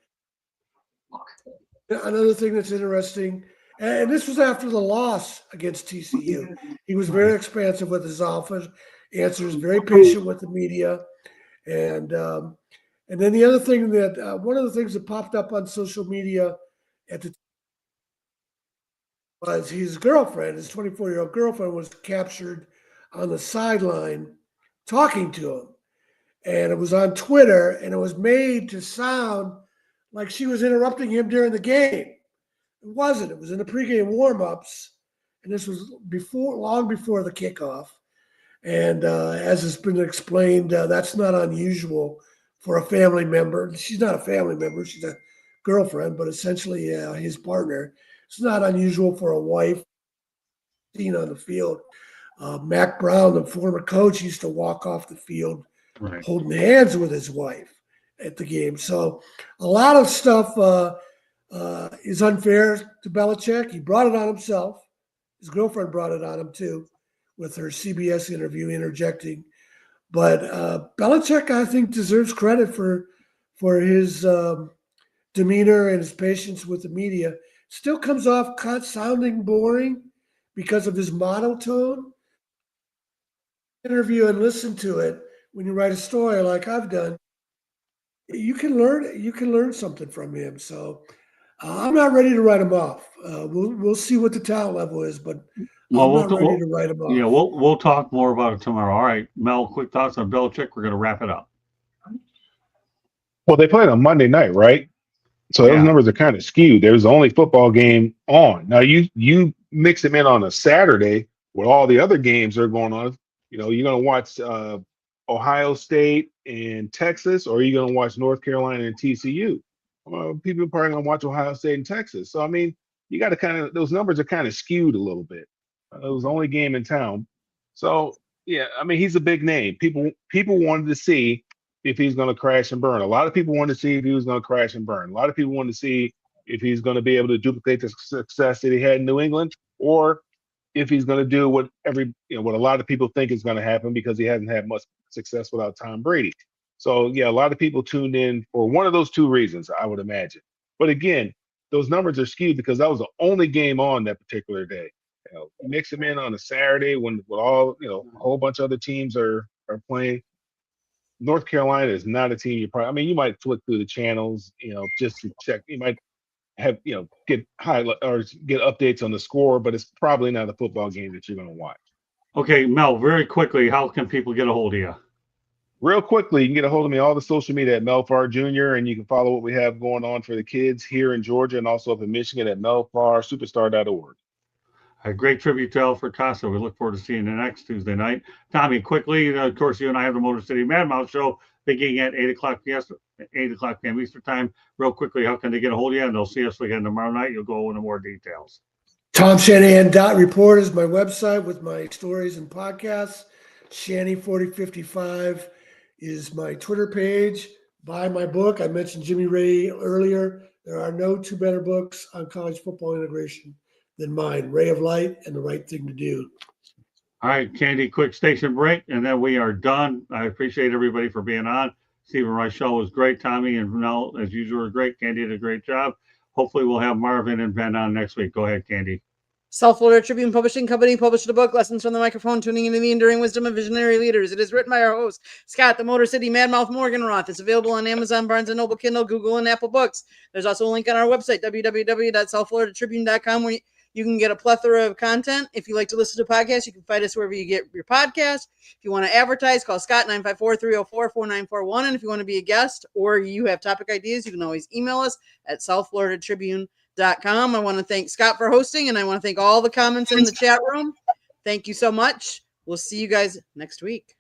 Another thing that's interesting, and this was after the loss against TCU. He was very expansive with his answers, very patient with the media, and then the other thing that one of the things that popped up on social media at the was his girlfriend, his 24-year-old girlfriend, was captured on the sideline talking to him, and it was on Twitter, and it was made to sound like she was interrupting him during the game. It wasn't. It was in the pregame warmups, and this was long before the kickoff. And as has been explained, that's not unusual for a family member. She's not a family member; she's a girlfriend, but essentially his partner. It's not unusual for a wife seen on the field. Mac Brown, the former coach, used to walk off the field holding hands with his wife at the game. So a lot of stuff is unfair to Belichick. He brought it on himself. His girlfriend brought it on him too, with her CBS interview interjecting. But Belichick, I think, deserves credit for his demeanor and his patience with the media. Still comes off sounding boring because of his monotone. Interview and listen to it when you write a story like I've done. You can learn something from him. So I'm not ready to write him off. We'll see what the talent level is, but I'm not ready to write him off. Yeah, we'll talk more about it tomorrow. All right, Mel, quick thoughts on Belichick. We're going to wrap it up. Well, they played on Monday night, right? So those numbers are kind of skewed. There's the only football game on. Now you mix them in on a Saturday where all the other games are going on. You know, you're going to watch Ohio State and Texas, or you're going to watch North Carolina and TCU. Well, people are probably going to watch Ohio State and Texas. So, I mean, you got to those numbers are kind of skewed a little bit. It was the only game in town. So, yeah, I mean, he's a big name. People wanted to see if he's going to crash and burn. A lot of people wanted to see if he was going to crash and burn. A lot of people wanted to see if he's going to be able to duplicate the success that he had in New England, or if he's going to do what a lot of people think is going to happen, because he hasn't had much success without Tom Brady. So yeah, a lot of people tuned in for one of those two reasons, I would imagine. But again, those numbers are skewed because that was the only game on that particular day. You know, mix them in on a Saturday when with all a whole bunch of other teams are playing. North Carolina is not a team you might flick through the channels, just to check. You might have, get highlight or get updates on the score, but it's probably not a football game that you're going to watch. Okay, Mel, very quickly, how can people get a hold of you? Real quickly, you can get a hold of me all the social media at Melfar Jr., and you can follow what we have going on for the kids here in Georgia and also up in Michigan at melfarsuperstar.org. A great tribute to Alfred Casa. We look forward to seeing you next Tuesday night. Tommy, quickly, of course, you and I have the Motor City Mad Mouth show beginning at 8 o'clock p.m. Eastern time. Real quickly, how can they get a hold of you? And they'll see us again tomorrow night. You'll go into more details. TomShanahan.report is my website with my stories and podcasts. Shanny4055 is my Twitter page. Buy my book. I mentioned Jimmy Ray earlier. There are no two better books on college football integration than mine, Ray of Light and The Right Thing to Do. All right, Candy, quick station break, and then we are done. I appreciate everybody for being on. Stephen Reichel was great. Tommy and Mel, as usual, were great. Candy did a great job. Hopefully we'll have Marvin and Ben on next week. Go ahead, Candy. South Florida Tribune Publishing Company published a book, Lessons from the Microphone, Tuning into the Enduring Wisdom of Visionary Leaders. It is written by our host, Scott, the Motor City Madmouth Morganroth. It's available on Amazon, Barnes & Noble, Kindle, Google, and Apple Books. There's also a link on our website, www.southfloridatribune.com, where you can get a plethora of content. If you like to listen to podcasts, you can find us wherever you get your podcast. If you want to advertise, call Scott 954-304-4941. And if you want to be a guest or you have topic ideas, you can always email us at southfloridatribune.com. I want to thank Scott for hosting, and I want to thank all the comments in the chat room. Thank you so much. We'll see you guys next week.